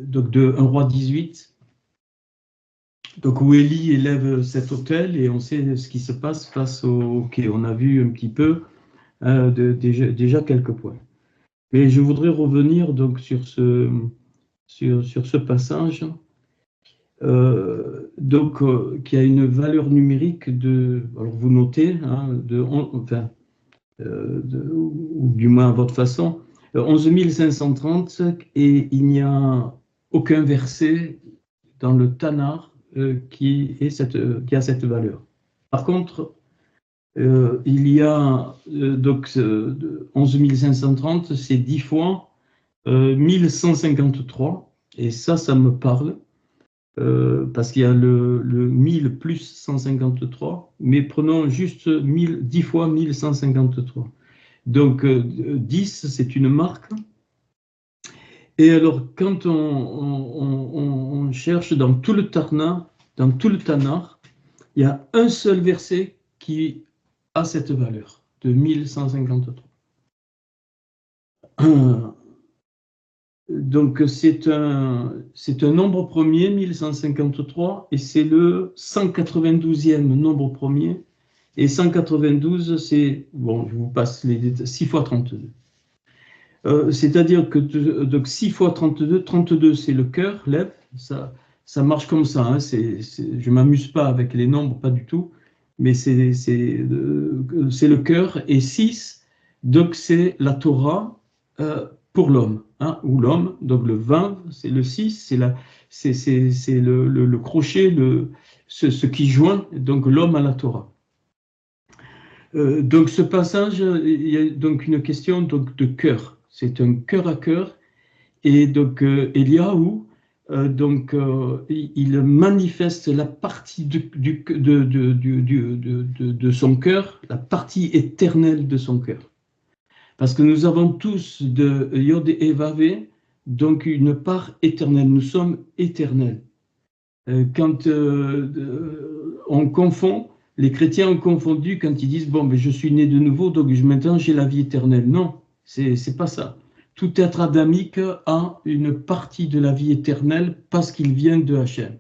donc de un roi 18, donc où Élie élève cet autel, et on sait ce qui se passe face au... Ok, on a vu un petit peu déjà quelques points. Mais je voudrais revenir donc sur ce passage, qui a une valeur numérique de, alors vous notez, hein, ou du moins à votre façon, 11 530, et il n'y a aucun verset dans le Tanakh qui a cette valeur. Par contre, il y a 11 530, c'est 10 fois 1153, et ça me parle, parce qu'il y a le 1000 plus 153, mais prenons juste 10 fois 1153. Donc 10, c'est une marque. Et alors, quand on cherche dans tout le Tanakh, il y a un seul verset qui a cette valeur de 1153. Donc, c'est un nombre premier, 1153, et c'est le 192e nombre premier. Et 192, c'est, bon, je vous passe les détails, 6 fois 32. C'est-à-dire que donc 6 fois 32, 32 c'est le cœur, l'Ève, ça marche comme ça. Hein, je ne m'amuse pas avec les nombres, pas du tout, mais c'est le cœur. Et 6, donc c'est la Torah pour l'homme, hein, ou l'homme. Donc le 20, c'est le 6, c'est le crochet, ce qui joint donc l'homme à la Torah. Donc ce passage, il y a donc une question donc, de cœur. C'est un cœur à cœur. Et donc Eliaou, il manifeste la partie de son cœur, la partie éternelle de son cœur. Parce que nous avons tous de Yod et Vavé, donc une part éternelle. Nous sommes éternels. Quand on confond, les chrétiens ont confondu quand ils disent « Bon, ben, je suis né de nouveau, donc maintenant j'ai la vie éternelle ». Non, c'est pas ça. Tout être adamique a une partie de la vie éternelle parce qu'il vient de Hachem.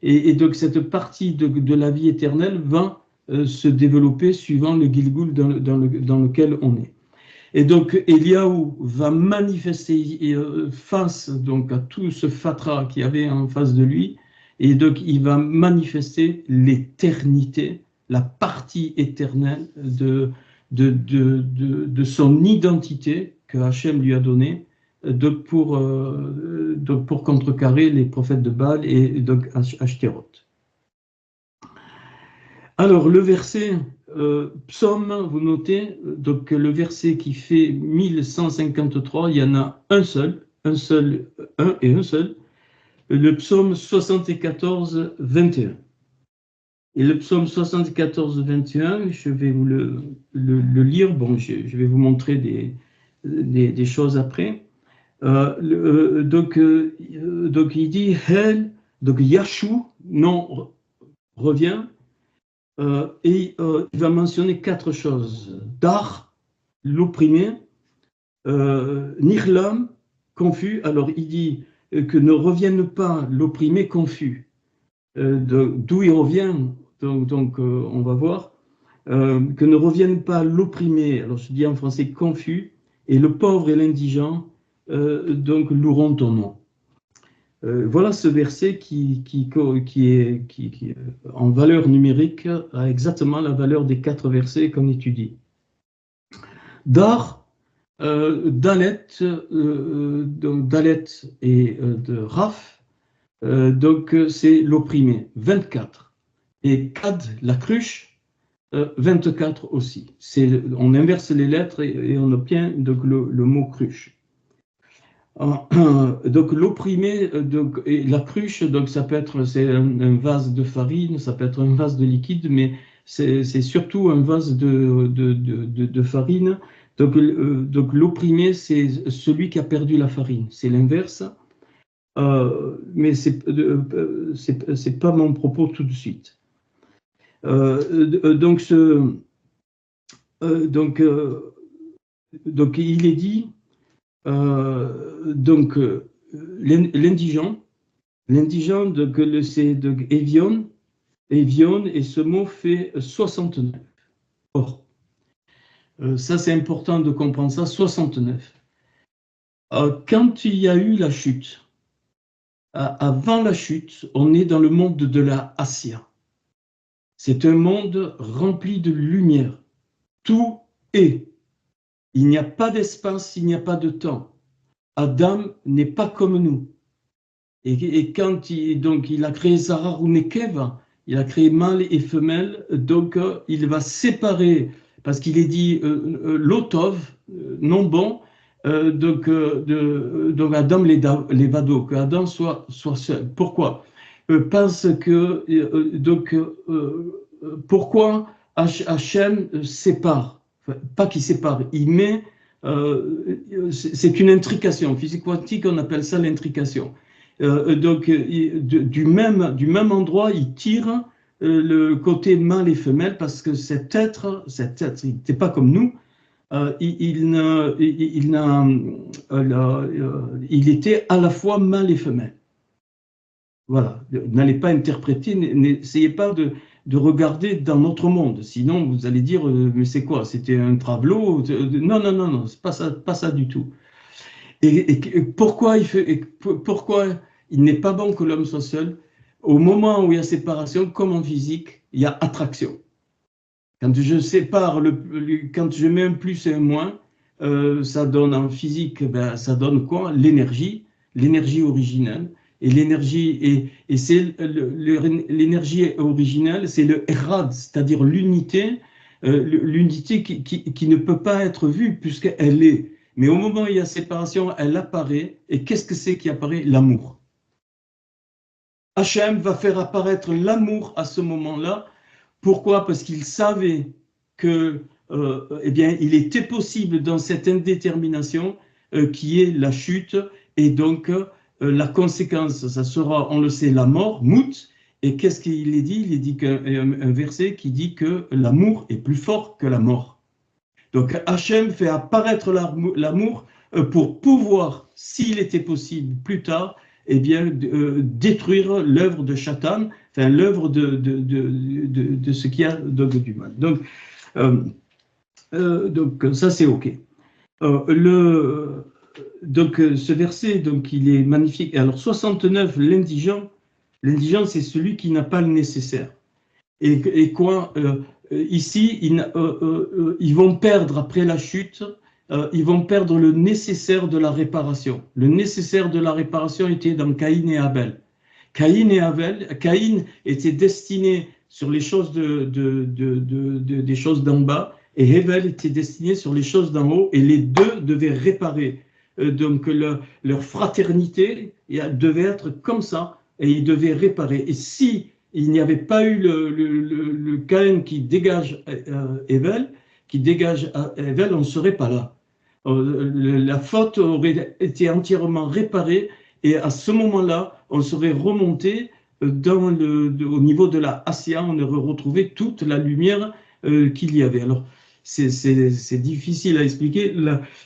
Et donc cette partie de la vie éternelle va se développer suivant le Gilgul dans lequel on est. Et donc Eliaou va manifester face donc, à tout ce fatras qu'il y avait en face de lui, et donc il va manifester l'éternité, la partie éternelle de son identité que Hachem lui a donnée pour contrecarrer les prophètes de Baal et donc Ashtaroth. Alors le verset psaume, vous notez, donc le verset qui fait 1153, il y en a un et un seul, le psaume 74, 21. Et le psaume 74, 21, je vais vous le lire, bon, je vais vous montrer des choses après. Donc il dit, Hel, donc Yashou, non, revient, et il va mentionner 4 choses. Dar, l'opprimé, Nirlam, confus. Alors il dit que ne revienne pas l'opprimé confus. D'où il revient, donc on va voir. Que ne revienne pas l'opprimé, alors je dis en français confus, et le pauvre et l'indigent, donc loueront ton nom. Voilà ce verset qui est en valeur numérique a exactement la valeur des 4 versets qu'on étudie. Dar, Dalet, donc Dalet et de Raf, donc c'est l'opprimé, 24. Et Kad, la cruche, 24 aussi. On inverse les lettres et on obtient donc le mot cruche. Donc l'opprimé, et la cruche, donc ça peut être un vase de farine, ça peut être un vase de liquide, mais c'est surtout un vase de farine. Donc l'opprimé, c'est celui qui a perdu la farine. C'est l'inverse, mais c'est pas mon propos tout de suite. Donc il est dit. l'indigent. L'indigent, c'est de Evion, et ce mot fait 69. Or, ça c'est important de comprendre ça, 69. Quand il y a eu la chute, avant la chute, on est dans le monde de la Assia. C'est un monde rempli de lumière. Tout est. Il n'y a pas d'espace, il n'y a pas de temps. Adam n'est pas comme nous. Et quand il a créé Zahar ou Nekeva, il a créé mâle et femelle, donc il va séparer, parce qu'il est dit Lotov, non bon, donc Adam les vado, que Adam soit seul. Pourquoi? Parce que, pourquoi Hachem sépare? Enfin, pas qu'il sépare, il met, c'est une intrication. En physique quantique, on appelle ça l'intrication. Du même endroit, il tire le côté mâle et femelle parce que cet être il n'était pas comme nous. Il était à la fois mâle et femelle. Voilà. N'allez pas interpréter, n'essayez pas de regarder dans notre monde. Sinon, vous allez dire, mais c'est quoi? C'était un travelot? Non, non, non, non, c'est pas ça du tout. Et pourquoi il n'est pas bon que l'homme soit seul? Au moment où il y a séparation, comme en physique, il y a attraction. Quand je sépare, quand je mets un plus et un moins, ça donne en physique, ça donne quoi? L'énergie originelle. Et l'énergie, l'énergie originelle, c'est le Erad, c'est-à-dire l'unité, l'unité qui ne peut pas être vue puisqu'elle est. Mais au moment où il y a séparation, elle apparaît. Et qu'est-ce que c'est qui apparaît? L'amour. Hachem va faire apparaître l'amour à ce moment-là. Pourquoi? Parce qu'il savait que, il était possible dans cette indétermination qui est la chute. Et donc, la conséquence, ça sera, on le sait, la mort, mout. Et qu'est-ce qu'il est dit? Il est dit qu'un verset qui dit que l'amour est plus fort que la mort. Donc Hachem fait apparaître l'amour pour pouvoir, s'il était possible plus tard, détruire l'œuvre de Satan, enfin l'œuvre de ce qu'il y a du mal. Donc ça c'est ok. Donc ce verset, donc il est magnifique. Alors 69, l'indigent c'est celui qui n'a pas le nécessaire. Et quoi ici, ils vont perdre après la chute, ils vont perdre le nécessaire de la réparation. Le nécessaire de la réparation était dans Caïn et Abel. Caïn était destiné sur les choses des choses d'en bas, et Abel était destiné sur les choses d'en haut, et les deux devaient réparer. Donc leur fraternité devait être comme ça, et ils devaient réparer. Et si il n'y avait pas eu le Caïn qui dégage Abel, on ne serait pas là. La faute aurait été entièrement réparée et à ce moment-là, on serait remonté au niveau de la Assia, on aurait retrouvé toute la lumière qu'il y avait. Alors, c'est difficile à expliquer.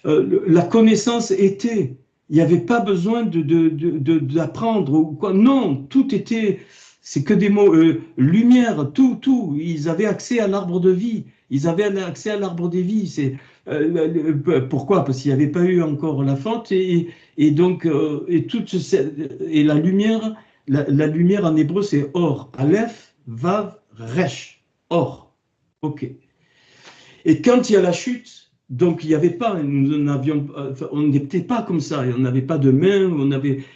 La connaissance était, il n'y avait pas besoin d'apprendre ou quoi. Non, tout était... C'est que des mots, lumière, tout. Ils avaient accès à l'arbre de vie. Ils avaient accès à l'arbre des vies. Pourquoi? Parce qu'il n'y avait pas eu encore la faute. Et la lumière, la lumière en hébreu, c'est or. Aleph, Vav, Resh. Or. OK. Et quand il y a la chute, donc il n'y avait pas, on n'était pas comme ça, on n'avait pas de main,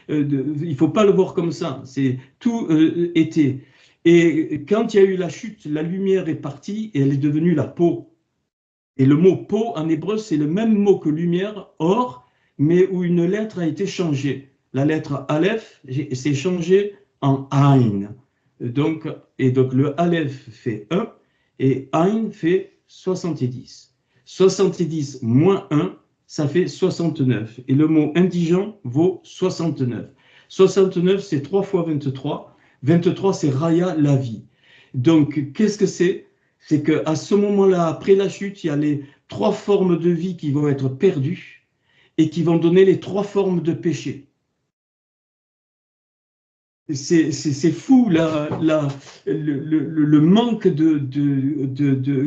il ne faut pas le voir comme ça, tout était. Et quand il y a eu la chute, la lumière est partie et elle est devenue la peau. Et le mot peau en hébreu, c'est le même mot que lumière, or, mais où une lettre a été changée. La lettre Aleph s'est changée en Ain. Donc le Aleph fait 1 et Ain fait 70. 70 moins 1, ça fait 69. Et le mot indigent vaut 69. 69, c'est 3 fois 23. 23, c'est Raya, la vie. Donc, qu'est-ce que c'est? C'est qu'à ce moment-là, après la chute, il y a les 3 formes de vie qui vont être perdues et qui vont donner les 3 formes de péché. c'est fou le manque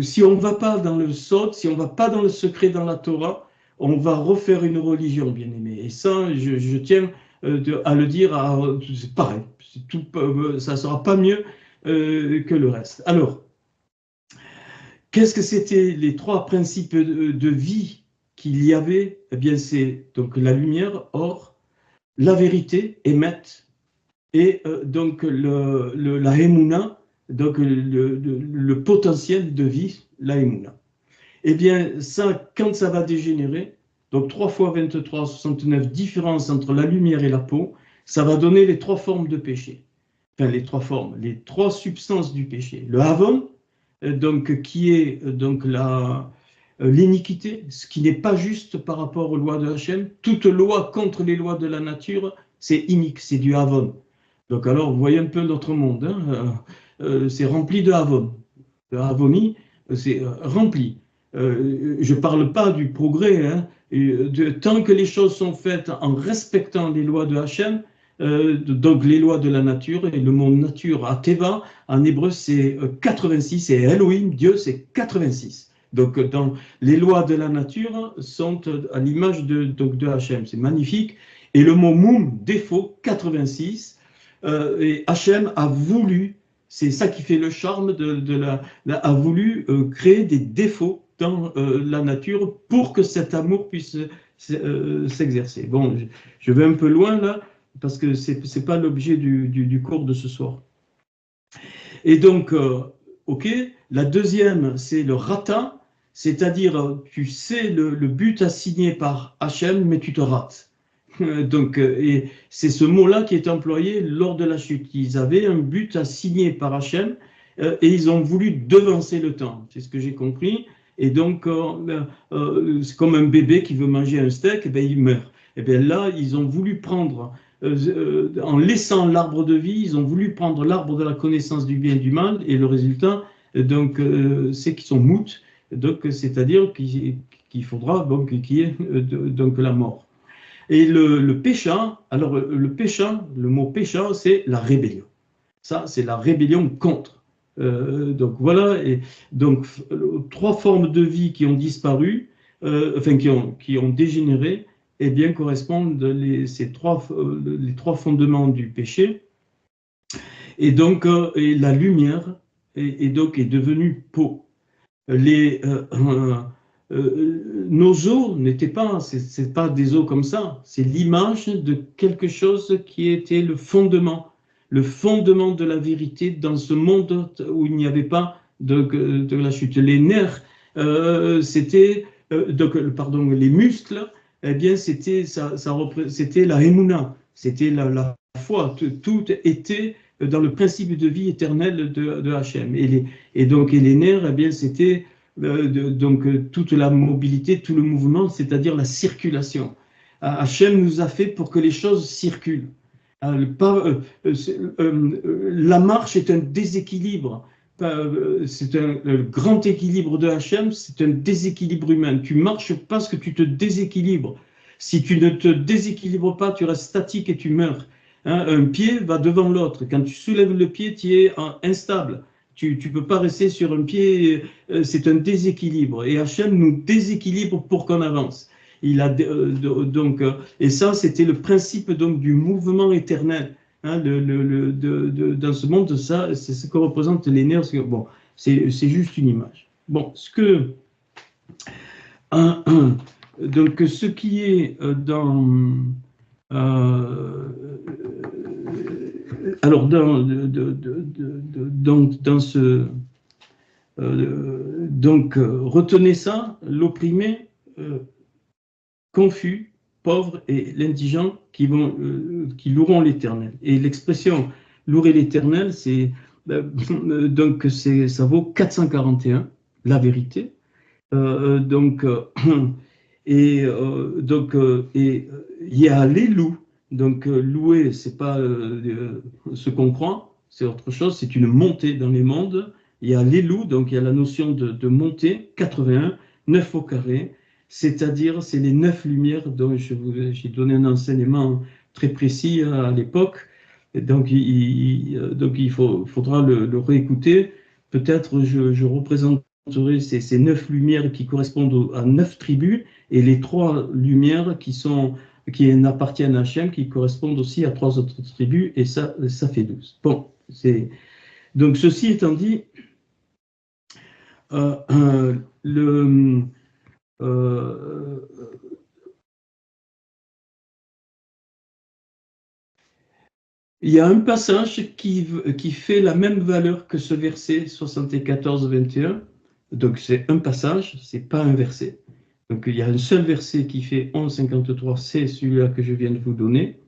si on ne va pas dans le Sod, si on ne va pas dans le secret dans la Torah, on va refaire une religion, bien aimé. Et ça, je tiens à le dire, c'est pareil, ça ne sera pas mieux que le reste. Alors, qu'est-ce que c'était les trois principes de vie qu'il y avait? Eh bien, c'est donc la lumière, or, la vérité, émet, et donc la Emouna, donc le potentiel de vie, la Emouna. Eh bien, ça, quand ça va dégénérer, donc 3 fois 23, 69, différence entre la lumière et la peau, ça va donner les trois formes de péché. Enfin, les trois formes, les trois substances du péché. Le Havon, donc, qui est donc l'iniquité, ce qui n'est pas juste par rapport aux lois de Hachem. Toute loi contre les lois de la nature, c'est inique, c'est du Havon. Donc alors, vous voyez un peu notre monde, hein, c'est rempli de Havon. De Havonie, c'est rempli. Je ne parle pas du progrès, hein, tant que les choses sont faites en respectant les lois de Hachem, donc les lois de la nature, et le mot nature à Teva, en hébreu c'est 86, et Elohim, Dieu, c'est 86. Donc dans les lois de la nature sont à l'image de Hachem, c'est magnifique. Et le mot moum, défaut, 86, et Hachem a voulu, c'est ça qui fait le charme a voulu créer des défauts dans la nature pour que cet amour puisse s'exercer. Bon, je vais un peu loin là, parce que ce n'est pas l'objet du cours de ce soir. Et donc, ok, la deuxième, c'est le rata, c'est-à-dire tu sais le but assigné par Hachem, mais tu te rates. Donc, et c'est ce mot-là qui est employé lors de la chute. Ils avaient un but assigné par Hachem et ils ont voulu devancer le temps. C'est ce que j'ai compris. Et donc, c'est comme un bébé qui veut manger un steak, et bien, il meurt. Et bien là, ils ont voulu prendre, en laissant l'arbre de vie, ils ont voulu prendre l'arbre de la connaissance du bien et du mal. Et le résultat, donc, c'est qu'ils sont moutes. Donc, c'est-à-dire qu'il faudra donc qu'il y ait donc la mort. Et le pécha, alors le pécha, le mot pécha, c'est la rébellion. Ça, c'est la rébellion contre. Donc voilà, et donc trois formes de vie qui ont disparu, enfin qui ont dégénéré, eh bien correspondent les trois fondements du péché. Et donc et la lumière donc est devenue peau. Nos os n'étaient pas, c'est pas des os comme ça, c'est l'image de quelque chose qui était le fondement de la vérité dans ce monde où il n'y avait pas de la chute. Les nerfs, c'était, pardon, les muscles, eh bien c'était c'était la Emouna, c'était la foi, tout était dans le principe de vie éternelle de Hachem. Et donc les nerfs, eh bien c'était donc toute la mobilité, tout le mouvement, c'est-à-dire la circulation. Hachem nous a fait pour que les choses circulent. La marche est un déséquilibre. C'est le grand équilibre de Hachem, c'est un déséquilibre humain. Tu marches parce que tu te déséquilibres. Si tu ne te déséquilibres pas, tu restes statique et tu meurs. Un pied va devant l'autre. Quand tu soulèves le pied, tu es instable. Tu ne peux pas rester sur un pied, c'est un déséquilibre. Et Hachem nous déséquilibre pour qu'on avance. Et ça, c'était le principe donc, du mouvement éternel. Hein, dans ce monde, ça, c'est ce que représentent les nerfs. Bon, c'est juste une image. Bon, donc, ce qui est alors, retenez ça, l'opprimé, confus, pauvre et l'indigent qui loueront l'Éternel. Et l'expression louer l'Éternel, donc ça vaut 441, la vérité. Et Yahalelu, donc louer, c'est pas ce qu'on croit, c'est autre chose, c'est une montée dans les mondes. Il y a l'Elou, donc il y a la notion de montée, 81, 9 au carré, c'est-à-dire c'est les 9 lumières dont j'ai donné un enseignement très précis à l'époque. Donc, faudra le réécouter. Peut-être je représenterai ces 9 lumières qui correspondent à 9 tribus et les 3 lumières qui appartiennent à Hachem, qui correspondent aussi à 3 autres tribus, et ça fait 12. Bon, donc ceci étant dit, il y a un passage qui fait la même valeur que ce verset 74-21. Donc c'est un passage, c'est pas un verset. Donc il y a un seul verset qui fait 11,53, c'est celui-là que je viens de vous donner,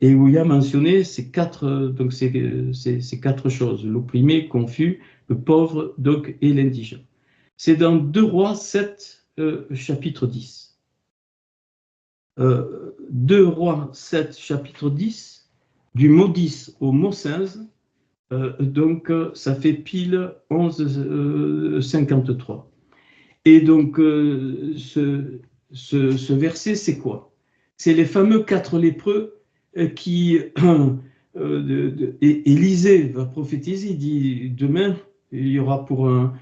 et où il y a mentionné ces 4 choses, l'opprimé, confus, le pauvre, donc, et l'indigent. C'est dans 2 Rois 7, chapitre 10. 2 Rois 7, chapitre 10, du mot 10 au mot 16, donc ça fait pile 11,53. Et donc ce verset, c'est quoi? C'est les fameux 4 lépreux qui Élisée va prophétiser, il dit demain il y aura pour un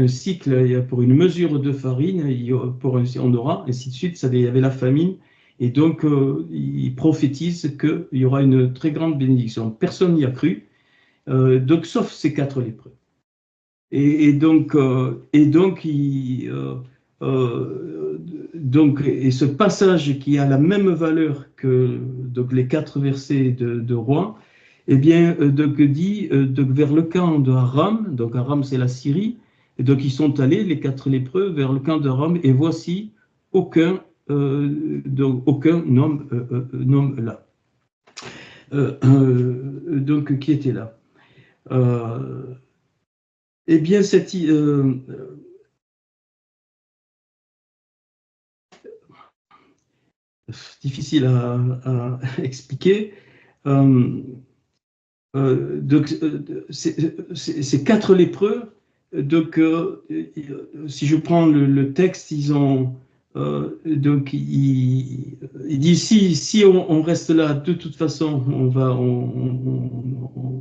cycle, pour une mesure de farine, on aura, ainsi de suite, il y avait la famine, et donc il prophétise qu'il y aura une très grande bénédiction. Personne n'y a cru, donc sauf ces 4 lépreux. Et donc, ce passage qui a la même valeur que donc, les 4 versets de Rois, eh bien, dit vers le camp de Aram, donc Aram c'est la Syrie, et donc ils sont allés, les 4 lépreux, vers le camp d'Aram, et voici aucun homme là. Donc qui était là. Eh bien, difficile à expliquer. Donc, ces 4 lépreux, donc, si je prends le texte, ils ont, donc, il dit si on reste là, de toute façon,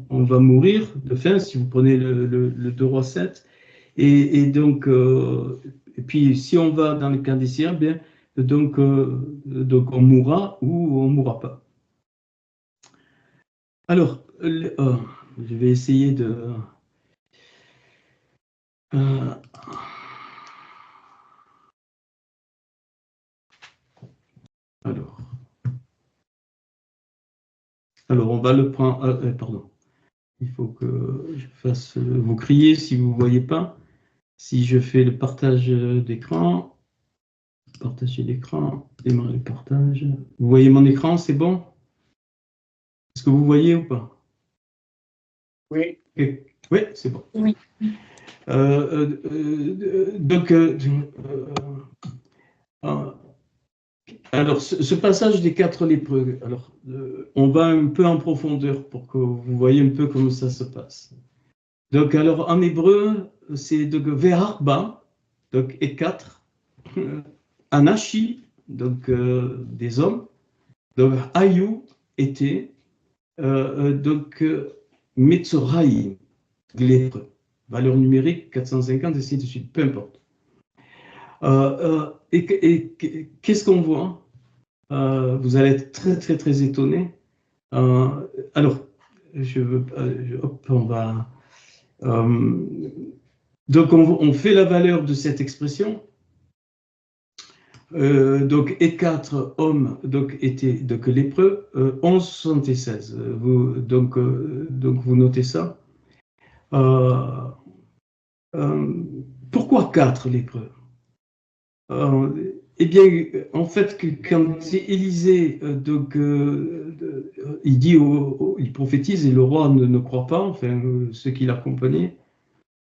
on va mourir de faim, si vous prenez le 2 Rois 7. Et donc, et puis, si on va dans le camp des Syriens, bien, donc on mourra ou on ne mourra pas. Alors, je vais essayer de... alors, on va le prendre... pardon. Il faut que je fasse... vous criez si vous ne voyez pas. Si je fais le partage d'écran, partager l'écran, démarrer le partage. Vous voyez mon écran, c'est bon? Est-ce que vous voyez ou pas? Oui. Oui, c'est bon. Oui. Donc, alors, ce passage des 4 lépreux, alors, on va un peu en profondeur pour que vous voyez un peu comment ça se passe. Donc, alors, en hébreu, c'est donc Ve'arba, donc et 4, Anashi, donc des hommes, donc Ayu était, donc Metzoraïm, lépreux, valeur numérique 450, et ainsi de suite, peu importe. Et qu'est-ce qu'on voit? Vous allez être très, très, très étonné. Alors, hop, on va... donc, on fait la valeur de cette expression. Donc, et 4 hommes donc, étaient donc, lépreux, 11,76. Donc, vous notez ça. Pourquoi 4 lépreux? Eh bien, en fait, quand Élisée, il dit, il prophétise et le roi ne croit pas, enfin, ceux qui l'accompagnaient,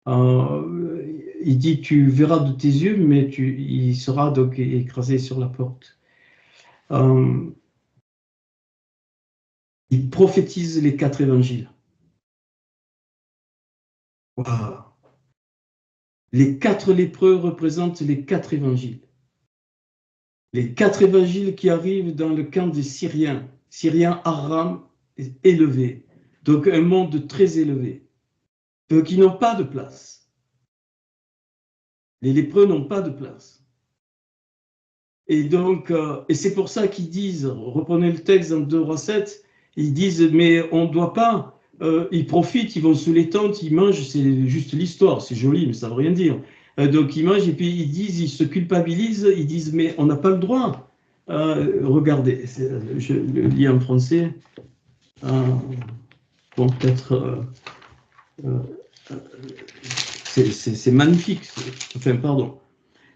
il dit, tu verras de tes yeux, mais il sera donc écrasé sur la porte. Il prophétise les 4 évangiles. Wow. Les 4 lépreux représentent les 4 évangiles. Les 4 évangiles qui arrivent dans le camp des Syriens, Syriens, Aram, élevés. Donc un monde très élevé. Qui n'ont pas de place. Les lépreux n'ont pas de place. Et donc, et c'est pour ça qu'ils disent, reprenez le texte dans 2 Rois 7, ils disent, mais on ne doit pas, ils profitent, ils vont sous les tentes, ils mangent, c'est juste l'histoire, c'est joli, mais ça ne veut rien dire. Donc ils mangent et puis ils disent, ils se culpabilisent, ils disent, mais on n'a pas le droit. Regardez, je le lis en français. Bon, peut-être, c'est magnifique, enfin, pardon.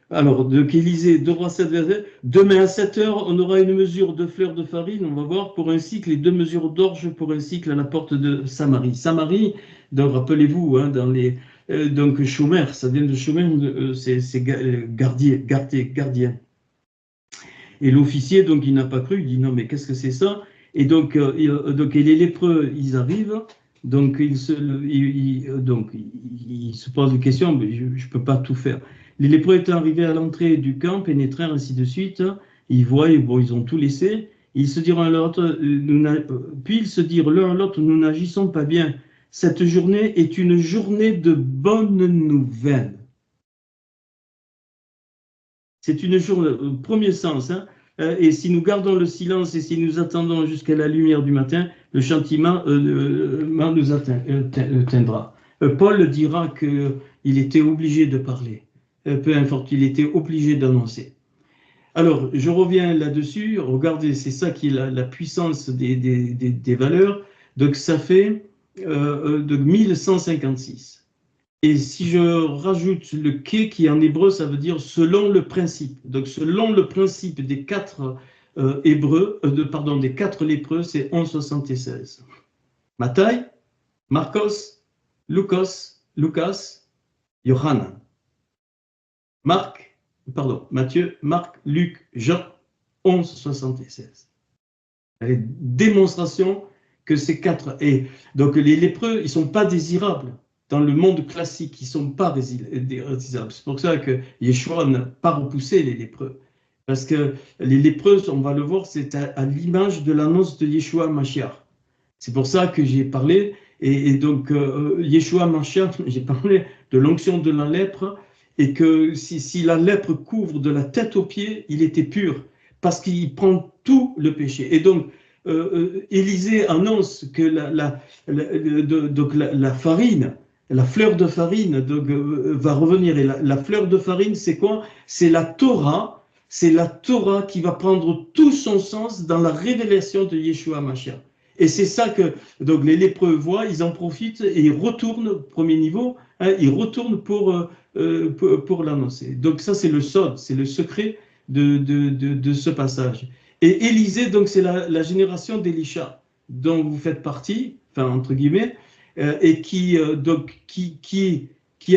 Alors, donc Élisée, 2 Rois 7, verset, demain à 7 heures, on aura une mesure de fleurs de farine, on va voir, pour un cycle, et 2 mesures d'orge pour un cycle à la porte de Samarie. Samarie, donc rappelez-vous, hein, dans les, donc Chômeur, ça vient de Chômeur, c'est gardien. Et l'officier, donc il n'a pas cru, il dit non, mais qu'est-ce que c'est ça? Et donc, et les lépreux, ils arrivent, donc ils se posent des questions, mais je ne peux pas tout faire. Les lépreux étant arrivés à l'entrée du camp, pénétrèrent, ainsi de suite, ils voient, bon, ils ont tout laissé, ils se diront à l'autre, puis ils se dirent l'un à l'autre, nous n'agissons pas bien. Cette journée est une journée de bonnes nouvelles. C'est une journée, premier sens, hein, et si nous gardons le silence et si nous attendons jusqu'à la lumière du matin, le châtiment nous atteindra. Paul dira qu'il était obligé de parler. Peu importe, il était obligé d'annoncer. Alors, je reviens là-dessus. Regardez, c'est ça qui est la puissance des valeurs. Donc, ça fait de 1156. Et si je rajoute le quai, qui en hébreu, ça veut dire selon le principe. Donc, selon le principe des 4 des 4 lépreux, c'est 1176. Matthieu, Marcos, Lucas, Johanna. Matthieu, Marc, Luc, Jean, 1176. La démonstration que ces 4... Et donc les lépreux, ils ne sont pas désirables. Dans le monde classique, ils ne sont pas désirables. C'est pour ça que Yeshua n'a pas repoussé les lépreux. Parce que les lépreux, on va le voir, c'est à l'image de l'annonce de Yeshua Mashiach. C'est pour ça que j'ai parlé. Et donc, Yeshua Mashiach, j'ai parlé de l'onction de la lèpre, et que si la lèpre couvre de la tête aux pieds, il était pur, parce qu'il prend tout le péché. Et donc, Élisée annonce que la farine, la fleur de farine va revenir. Et la fleur de farine, c'est quoi? C'est la Torah. C'est la Torah qui va prendre tout son sens dans la révélation de Yeshua Mashiach. Et c'est ça que donc les lépreux voient, ils en profitent et ils retournent, premier niveau, hein, ils retournent pour l'annoncer. Donc ça, c'est le sod, c'est le secret de ce passage. Et Élisée, donc c'est la génération d'Élisha, dont vous faites partie, enfin entre guillemets, et qui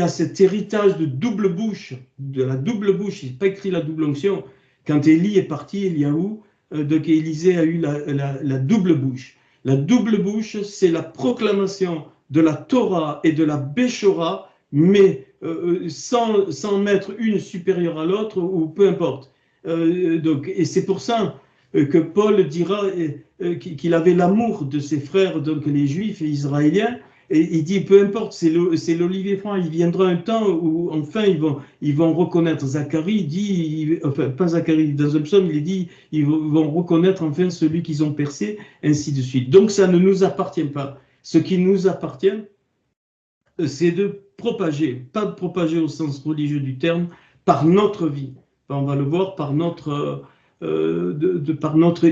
a cet héritage de double bouche, de la double bouche. Il n'a pas écrit la double onction. Quand Élie est parti, Eliaou, donc Élisée a eu la double bouche. La double bouche, c'est la proclamation de la Torah et de la Béchora, mais sans mettre une supérieure à l'autre, ou peu importe. Et c'est pour ça que Paul dira qu'il avait l'amour de ses frères, donc les Juifs et Israéliens, et il dit, peu importe, c'est l'olivier franc, il viendra un temps où enfin ils vont reconnaître. Zacharie dit, enfin pas Zacharie, dans un psaume, il dit, ils vont reconnaître enfin celui qu'ils ont percé, ainsi de suite. Donc ça ne nous appartient pas. Ce qui nous appartient, c'est de propager, pas de propager au sens religieux du terme, par notre vie. On va le voir par notre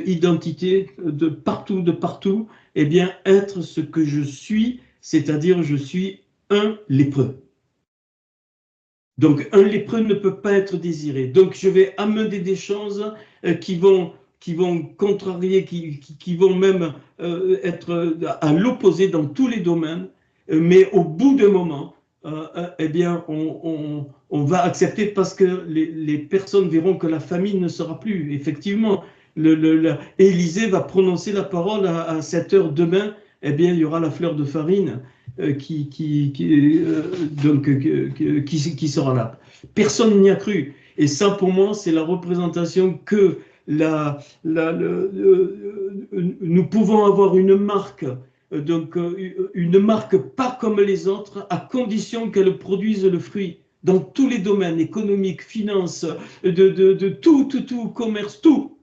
identité, de partout, eh bien être ce que je suis, c'est-à-dire je suis un lépreux. Donc un lépreux ne peut pas être désiré. Donc je vais amener des choses qui vont contrarier, qui vont même être à l'opposé dans tous les domaines, mais au bout d'un moment, eh bien on va accepter parce que les personnes verront que la famine ne sera plus. Effectivement, Élisée va prononcer la parole à 7 heures demain, eh bien il y aura la fleur de farine qui sera là. Personne n'y a cru. Et ça, pour moi, c'est la représentation que nous pouvons avoir une marque, une marque pas comme les autres, à condition qu'elle produise le fruit dans tous les domaines, économiques, finances, de tout, commerce, tout.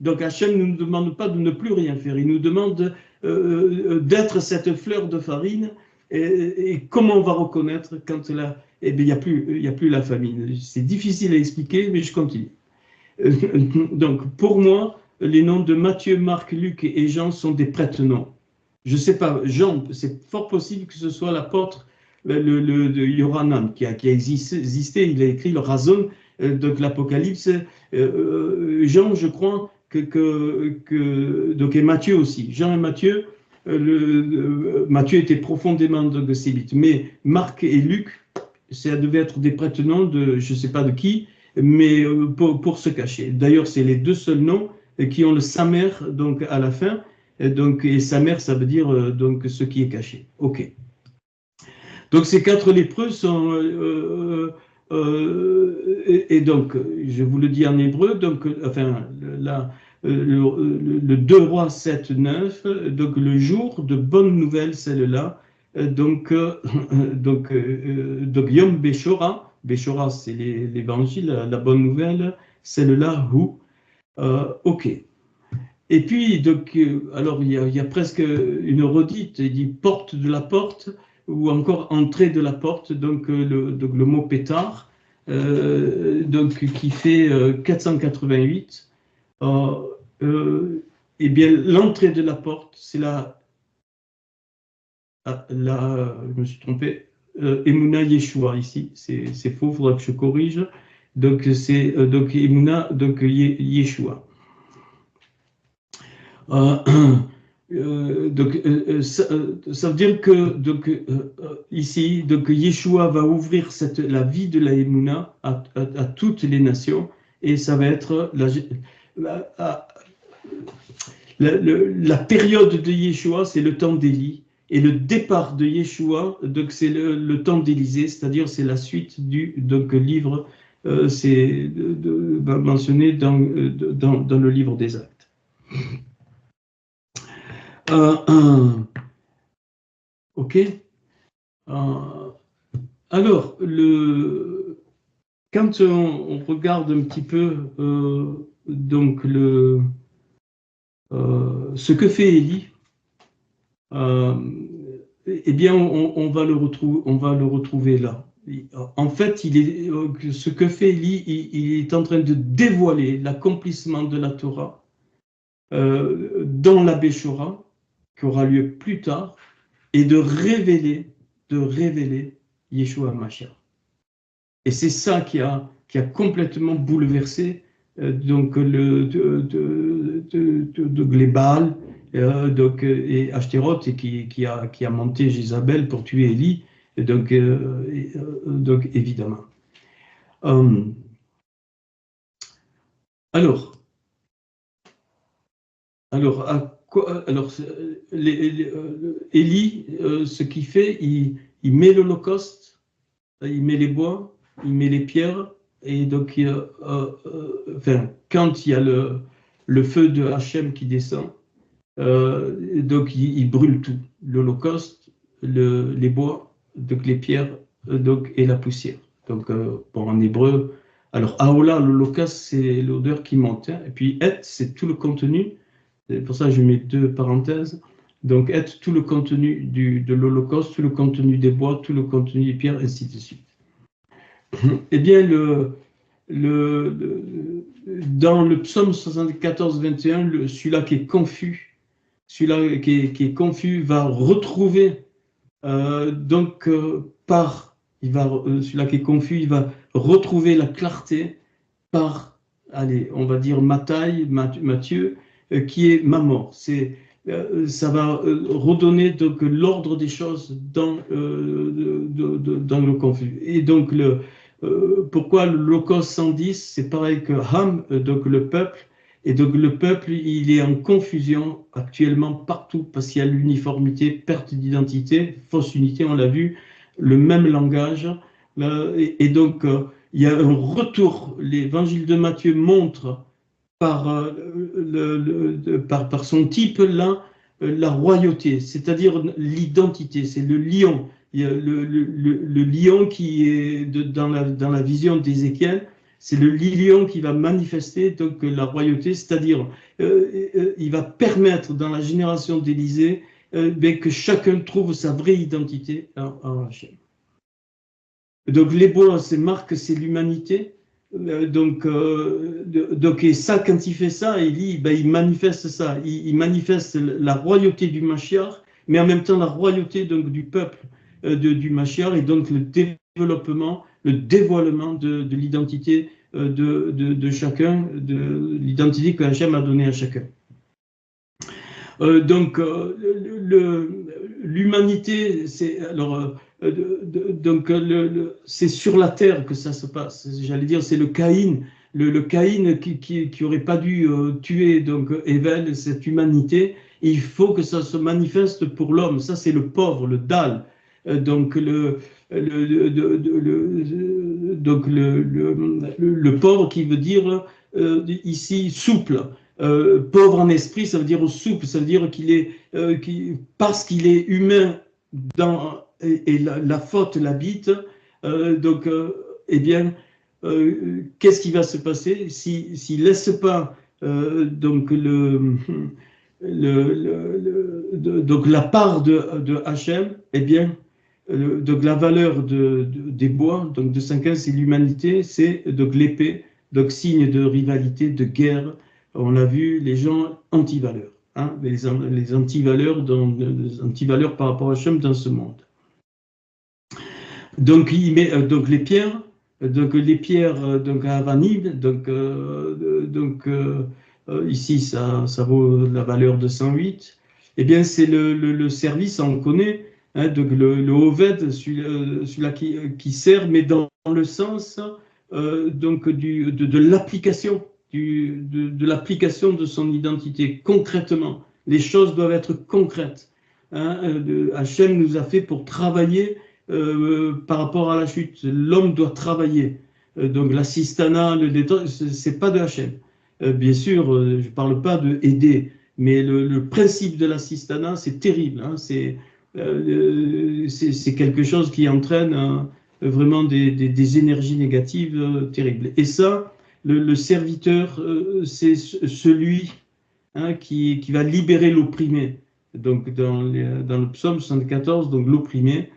Donc Hachem ne nous demande pas de ne plus rien faire, il nous demande d'être cette fleur de farine. Et comment on va reconnaître quand là, eh bien, il y a plus la famine. C'est difficile à expliquer, mais je continue. Donc, pour moi, les noms de Matthieu, Marc, Luc et Jean sont des prête-noms. Je ne sais pas, Jean, c'est fort possible que ce soit l'apôtre de Yohanan qui a existé, il a écrit le Razon de l'Apocalypse. Jean, je crois donc, et Matthieu aussi. Jean et Matthieu, Matthieu était profondément antisémite, mais Marc et Luc, ça devait être des prête-noms de je ne sais pas de qui, mais pour se cacher. D'ailleurs, c'est les deux seuls noms qui ont le Samer donc à la fin. Et Samer, ça veut dire donc ce qui est caché. Ok. Donc ces 4 lépreux sont et donc je vous le dis en hébreu. Donc enfin là le 2 Rois 7, 9. Donc le jour de bonne nouvelle, celle-là. Donc Yom Beshora. Beshora, c'est l'évangile, la bonne nouvelle, celle-là, où, ok. Et puis, donc, alors, il y a presque une redite, il dit porte de la porte, ou encore entrée de la porte, donc le mot pétard, donc, qui fait 488. Eh bien, l'entrée de la porte, c'est je me suis trompé, Emouna Yeshua ici, c'est faux, il faudra que je corrige. Donc c'est donc Emouna, donc Yeshua. Ça veut dire que donc, ici, donc Yeshua va ouvrir la vie de la Emouna à toutes les nations, et ça va être la période de Yeshua, c'est le temps d'Élie. Et le départ de Yeshua, donc c'est le temps d'Élysée, c'est-à-dire c'est la suite du donc, livre, c'est mentionné dans le livre des Actes. Ok. Alors, quand on regarde un petit peu donc ce que fait Élie, eh bien, on va le retrouver là. En fait, ce que fait Élie, il est en train de dévoiler l'accomplissement de la Torah dans la Béchora, qui aura lieu plus tard, et de révéler Yeshua Mashiach. Et c'est ça qui a complètement bouleversé donc les Baals, donc, et Ashtaroth, et qui a monté Jézabel pour tuer Élie, et donc évidemment. Alors, Élie, ce qu'il fait, il met l'Holocauste, il met les bois, il met les pierres, et donc enfin, quand il y a le feu de Hachem qui descend, donc il brûle tout, l'Holocauste, les bois, donc les pierres, donc, et la poussière. Donc en hébreu, alors Aola, l'Holocauste, c'est l'odeur qui monte, hein, et puis Et, c'est tout le contenu. C'est pour ça que je mets 2 parenthèses. Donc, être tout le contenu de l'Holocauste, tout le contenu des bois, tout le contenu des pierres, ainsi de suite. Eh bien, dans le psaume 74, 21, celui-là qui est confus, va retrouver, celui-là qui est confus, il va retrouver la clarté par, allez, on va dire Matthieu, qui est ma mort. Ça va redonner donc l'ordre des choses dans le conflit. Et donc pourquoi le l'Holocauste 110, c'est pareil que Ham, donc le peuple. Et donc le peuple, il est en confusion actuellement partout parce qu'il y a l'uniformité, perte d'identité, fausse unité, on l'a vu, le même langage. Et donc il y a un retour. L'évangile de Matthieu montre par, par son type la royauté, c'est-à-dire l'identité, c'est le lion. Il y a le lion qui est dans la vision d'Ézéchiel, c'est le lion qui va manifester donc la royauté, c'est-à-dire il va permettre dans la génération d'Élisée que chacun trouve sa vraie identité en Hachem. Donc les bois, c'est marque, c'est l'humanité. Donc, et ça, quand il fait ça, il manifeste ça. Il manifeste la royauté du Mashiach, mais en même temps la royauté donc, du peuple du Mashiach, et donc le développement, le dévoilement de l'identité de chacun, de l'identité que Hachem a donnée à chacun. Donc, l'humanité, c'est alors donc c'est sur la terre que ça se passe. J'allais dire, c'est le Caïn, le Caïn qui aurait pas dû tuer donc Ével, cette humanité. Et il faut que ça se manifeste pour l'homme. Ça, c'est le pauvre, le Dal. Donc le pauvre qui veut dire ici souple. Pauvre en esprit, ça veut dire souple, ça veut dire qu'il est, parce qu'il est humain et la faute l'habite, eh bien, qu'est-ce qui va se passer s'il ne laisse pas donc, donc la part de Hachem, eh bien, donc la valeur des bois, donc de 5 ans, c'est l'humanité, c'est donc l'épée, donc signe de rivalité, de guerre. On l'a vu, les gens anti-valeurs, hein, les anti-valeurs par rapport à Hachem dans ce monde. Donc il met donc les pierres donc à Avanim, ici ça vaut la valeur de 108. Eh bien c'est le service, on connaît, hein, donc le Oved, celui-là qui sert, mais dans le sens donc de l'application. De l'application de son identité concrètement. Les choses doivent être concrètes. Hein. Hachem nous a fait pour travailler par rapport à la chute. L'homme doit travailler. Donc l'assistanat, le détente, c'est pas de Hachem. Bien sûr, je parle pas de aider, mais le principe de l'assistanat, c'est terrible. Hein. C'est quelque chose qui entraîne vraiment des énergies négatives terribles. Et ça, le serviteur, c'est celui hein, qui va libérer l'opprimé. Donc, dans le psaume 74, donc l'opprimé,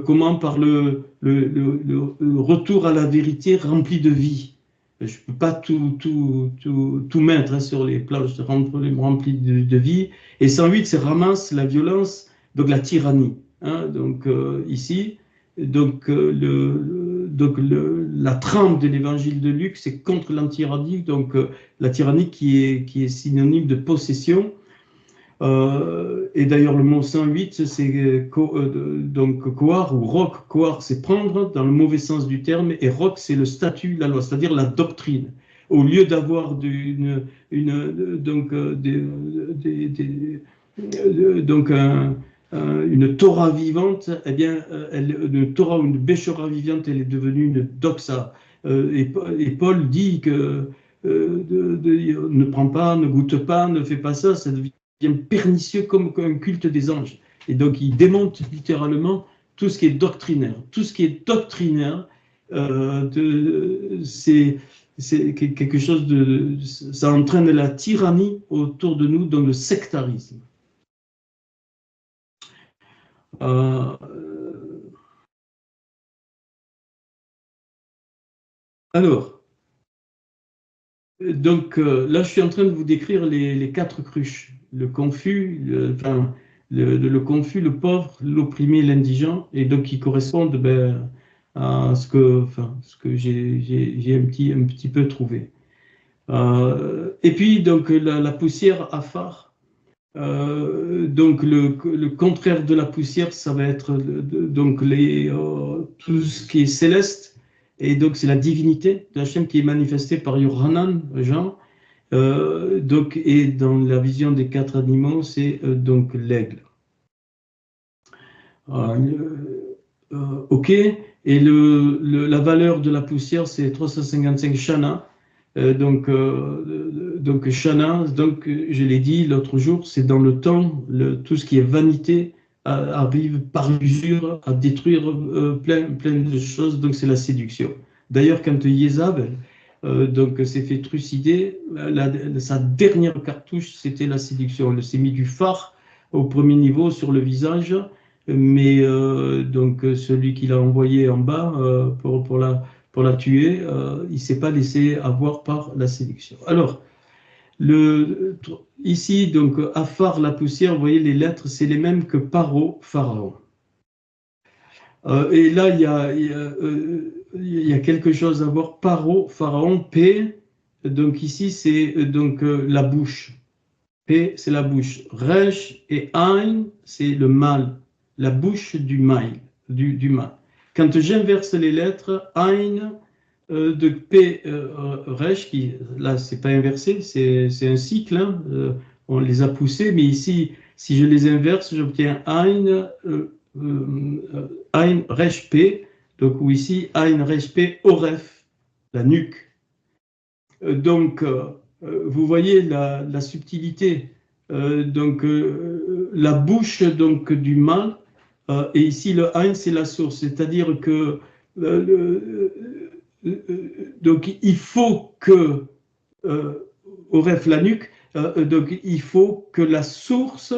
comment par le retour à la vérité rempli de vie. Je ne peux pas tout mettre hein, sur les plages remplies de vie. Et 108, c'est ramasse la violence, donc la tyrannie. Hein, donc, ici, donc, la trame de l'évangile de Luc, c'est contre l'anti-tyrannie, donc la tyrannie qui est synonyme de possession. Et d'ailleurs, le mot 108, c'est donc koar ou roc. Koar, c'est prendre dans le mauvais sens du terme, et roc, c'est le statut, la loi, c'est-à-dire la doctrine. Au lieu d'avoir une Torah vivante, eh bien, une Torah ou une Béchora vivante, elle est devenue une doxa. Et Paul dit que ne prends pas, ne goûte pas, ne fais pas ça, ça devient pernicieux comme un culte des anges. Et donc, il démonte littéralement tout ce qui est doctrinaire. Tout ce qui est doctrinaire, c'est quelque chose ça entraîne la tyrannie autour de nous, donc le sectarisme. Alors, donc là, je suis en train de vous décrire les 4 cruches. Le confus, le confus, le pauvre, l'opprimé, l'indigent, et donc qui correspondent à ce que j'ai un petit peu trouvé. Et puis, donc, la poussière Afar. Donc le contraire de la poussière, ça va être donc tout ce qui est céleste, et donc c'est la divinité de Hachem qui est manifestée par Yohanan, Jean. Donc, et dans la vision des 4 animaux, c'est donc l'aigle. Ok, et la valeur de la poussière, c'est 355 shana. Donc Shana, donc je l'ai dit l'autre jour, c'est dans le temps, tout ce qui est vanité arrive par l'usure à détruire plein de choses, donc c'est la séduction. D'ailleurs, quand Jézabel donc s'est fait trucider, sa dernière cartouche, c'était la séduction. Elle s'est mis du phare au premier niveau sur le visage, mais donc celui qui l'a envoyé en bas pour la tuer, il ne s'est pas laissé avoir par la séduction. Alors, ici, donc, Afar, la poussière, vous voyez, les lettres, c'est les mêmes que Paro, Pharaon. Et là, il y a quelque chose à voir. Paro, Pharaon, P, donc ici, c'est donc la bouche. P, c'est la bouche. Resh et Ain, c'est le mal, la bouche du mal. Quand j'inverse les lettres, Ain, de P, Resh, qui, là, c'est pas inversé, c'est un cycle, hein, on les a poussés, mais ici, si je les inverse, j'obtiens Ain, Ain, Resh, P, donc, ou ici, Ain, Resh, P, Oref, la nuque. Donc, vous voyez la subtilité. Donc, la bouche donc, du mal, et ici, le Ain, c'est la source, c'est-à-dire que donc il faut que Oref la nuque, donc il faut que la source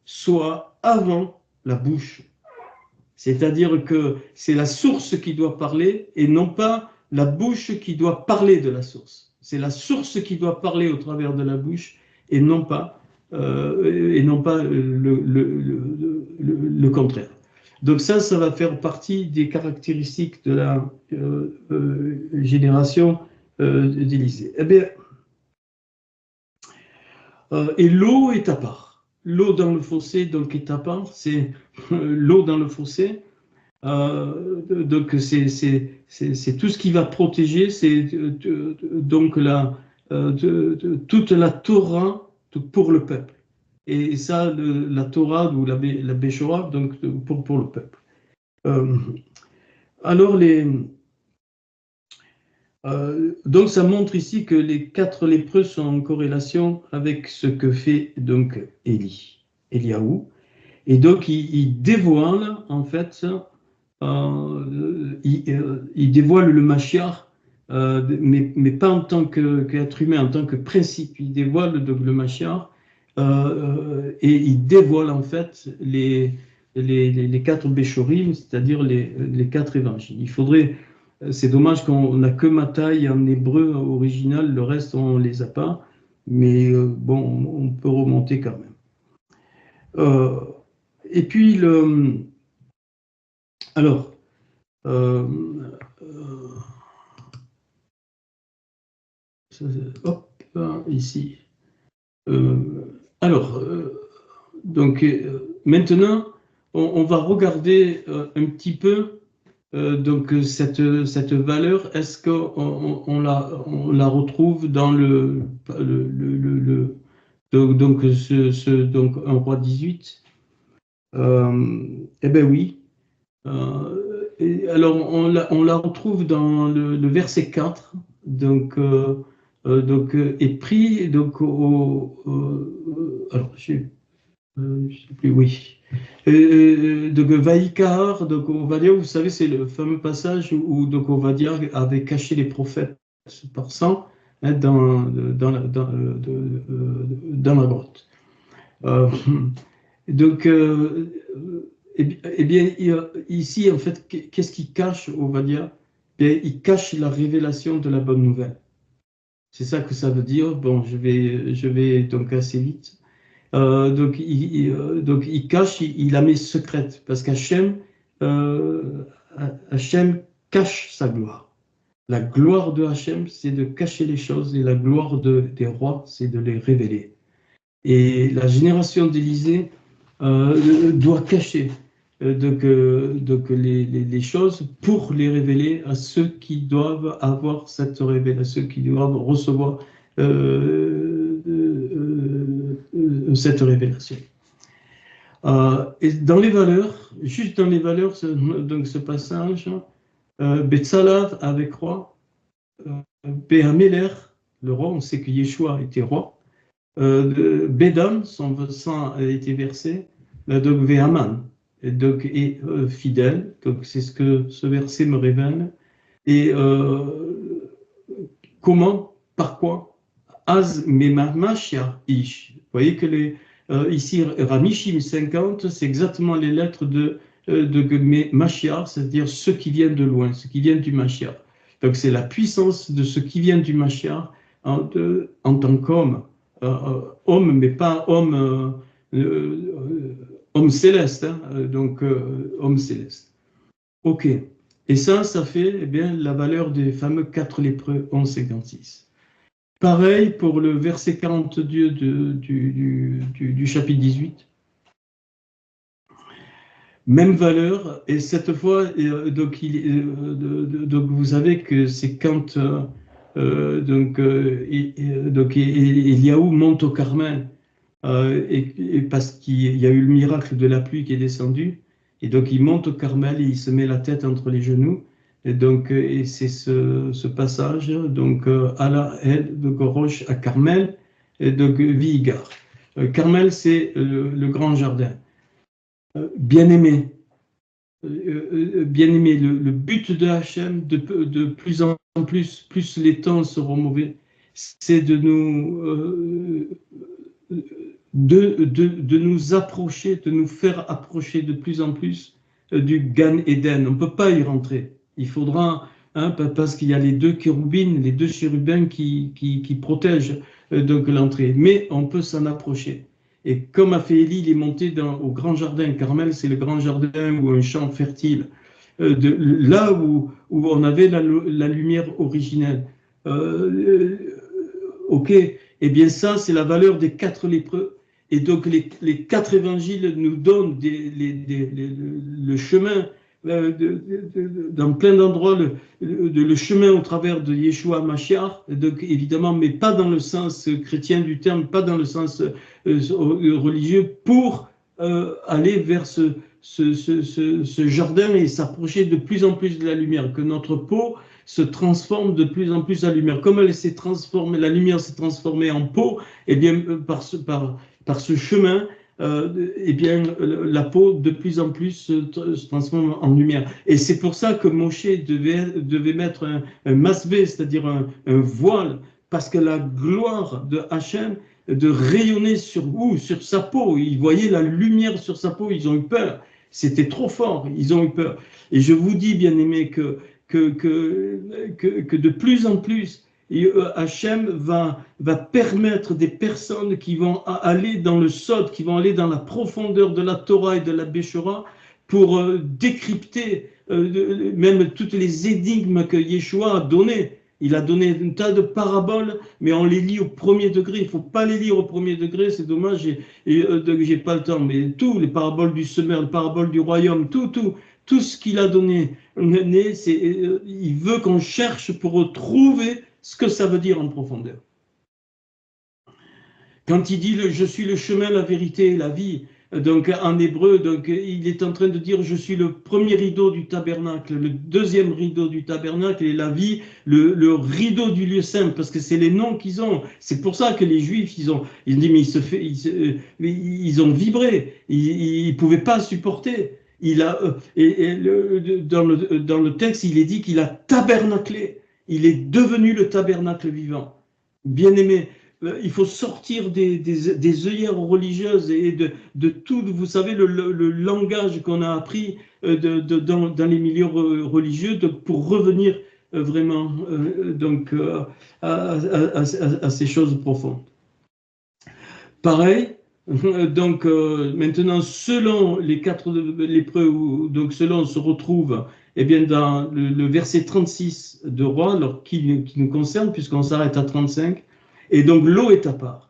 soit avant la bouche. C'est-à-dire que c'est la source qui doit parler et non pas la bouche qui doit parler de la source. C'est la source qui doit parler au travers de la bouche et non pas le contraire. Donc ça va faire partie des caractéristiques de la génération d'Élysée. Eh bien, et l'eau est à part. L'eau dans le fossé, donc, est à part. C'est l'eau dans le fossé. Donc, c'est tout ce qui va protéger. C'est donc toute la Torah pour le peuple. Et ça, la Torah ou la Béchora, donc pour le peuple. Alors, donc ça montre ici que les 4 lépreux sont en corrélation avec ce que fait donc Eliaou. Et donc il dévoile en fait, il dévoile le Mashiach, mais pas en tant qu'être humain, en tant que principe. Il dévoile donc le Mashiach et il dévoile en fait les 4 Béchorim, c'est-à-dire les 4 évangiles. C'est dommage qu'on n'a que Matthaï en hébreu original, le reste on ne les a pas, mais bon, on peut remonter quand même. Et puis, alors, hop, ici. Alors, donc, maintenant, on va regarder un petit peu donc cette valeur. Est-ce qu'on la retrouve dans donc un roi 18? Eh bien oui. Alors on la retrouve dans le verset 4. Donc est pris donc alors je sais plus, oui. Donc Vaïkar, donc Ovadia, vous savez, c'est le fameux passage où donc Ovadia avait caché les prophètes par sang, hein, dans la grotte. Donc eh bien, ici, en fait, qu'est-ce qu'il cache, Ovadia? Il cache la révélation de la bonne nouvelle. C'est ça que ça veut dire. Bon, je vais donc assez vite. Donc, il cache, il la met secrète, parce qu'Hachem cache sa gloire. La gloire de Hachem, c'est de cacher les choses, et la gloire des rois, c'est de les révéler. Et la génération d'Élysée doit cacher donc les choses pour les révéler à ceux qui doivent avoir cette révélation, ceux qui doivent recevoir cette révélation. Et dans les valeurs, juste dans les valeurs, donc ce passage, Betzalav avec roi, Béhaméler le roi, on sait que Yeshua était roi. Bédam, son sang a été versé, donc Véhaman, donc, est fidèle, donc c'est ce que ce verset me révèle. Et comment, par quoi? Az Memamashia Ish. Vous voyez que ici, Ramishim 50, c'est exactement les lettres de Mashiach, c'est-à-dire ce qui vient de loin, ce qui vient du Mashiach. Donc c'est la puissance de ce qui vient du Mashiach en tant qu'homme. Homme, mais pas homme, homme céleste, hein, donc homme céleste. Ok. Et ça fait eh bien, la valeur des fameux 4 lépreux 11,56. Pareil pour le verset 42 du chapitre 18. Même valeur, et cette fois, donc vous savez que c'est quand Eliaou monte au Carmel, et parce qu'il y a eu le miracle de la pluie qui est descendu, et donc il monte au Carmel et il se met la tête entre les genoux, et donc et c'est ce passage, donc à la aide de Roche à Carmel, et donc Vigar. Carmel, c'est le grand jardin. Bien-aimé, bien-aimé, le but de Hachem, de plus en plus, plus les temps seront mauvais, c'est de nous de nous approcher, de nous faire approcher de plus en plus du Gan Eden. On ne peut pas y rentrer. Il faudra, hein, parce qu'il y a les deux chérubins, les deux chérubins qui protègent donc l'entrée. Mais on peut s'en approcher. Et comme a fait Élie, il est monté au grand jardin. Carmel, c'est le grand jardin ou un champ fertile. Là où on avait la lumière originelle. Ok, eh bien ça, c'est la valeur des 4 lépreux. Et donc les 4 évangiles nous donnent le chemin, dans plein d'endroits, le chemin au travers de Yeshua Mashiach, donc évidemment, mais pas dans le sens chrétien du terme, pas dans le sens religieux, pour aller vers ce jardin et s'approcher de plus en plus de la lumière, que notre peau se transforme de plus en plus à la lumière. Comme elle s'est transformée, la lumière s'est transformée en peau, et bien par ce chemin, eh bien la peau de plus en plus se transforme en lumière. Et c'est pour ça que Moshe devait mettre un masvé, c'est-à-dire un voile, parce que la gloire de Hachem de rayonner sur sa peau. Ils voyaient la lumière sur sa peau, ils ont eu peur. C'était trop fort, ils ont eu peur. Et je vous dis, bien-aimés, que de plus en plus, Hachem va permettre des personnes qui vont aller dans le sod, qui vont aller dans la profondeur de la Torah et de la Béchora pour décrypter même toutes les énigmes que Yeshua a données. Il a donné un tas de paraboles, mais on les lit au premier degré. Il ne faut pas les lire au premier degré, c'est dommage, j'ai pas le temps. Mais tous les paraboles du semeur, les paraboles du royaume, tout ce qu'il a donné, il veut qu'on cherche pour trouver ce que ça veut dire en profondeur. Quand il dit « je suis le chemin, la vérité et la vie », donc en hébreu, donc, il est en train de dire « je suis le premier rideau du tabernacle, le deuxième rideau du tabernacle et la vie, le rideau du lieu saint », parce que c'est les noms qu'ils ont. C'est pour ça que les Juifs, ils ont vibré, ils ne pouvaient pas supporter. Dans le texte, il est dit qu'il a tabernaclé, il est devenu le tabernacle vivant. Bien-aimé, il faut sortir des œillères religieuses et de tout, vous savez, le langage qu'on a appris dans les milieux religieux pour revenir vraiment donc, à ces choses profondes. Pareil, donc maintenant, selon les 4 lépreux, donc selon on se retrouve eh bien, dans le verset 36 de Roi, alors, qui nous concerne, puisqu'on s'arrête à 35. Et donc l'eau est à part.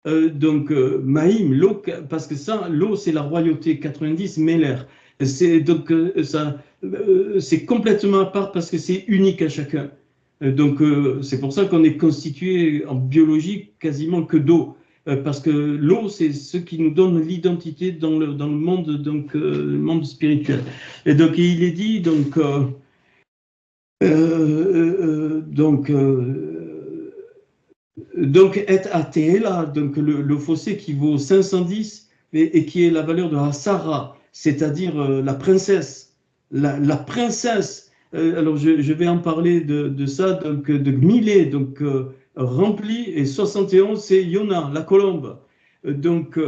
Maïm, l'eau, parce que ça, l'eau c'est la royauté, 90, Meller. C'est complètement à part parce que c'est unique à chacun. C'est pour ça qu'on est constitué en biologie quasiment que d'eau. Parce que l'eau, c'est ce qui nous donne l'identité dans le monde, le monde spirituel. Et donc il est dit, donc, et Atela, donc le fossé qui vaut 510 et qui est la valeur de Hassara, c'est-à-dire la princesse. La princesse, alors je vais en parler de ça, donc de Gmilé, donc rempli, et 71, c'est Yona, la colombe. Donc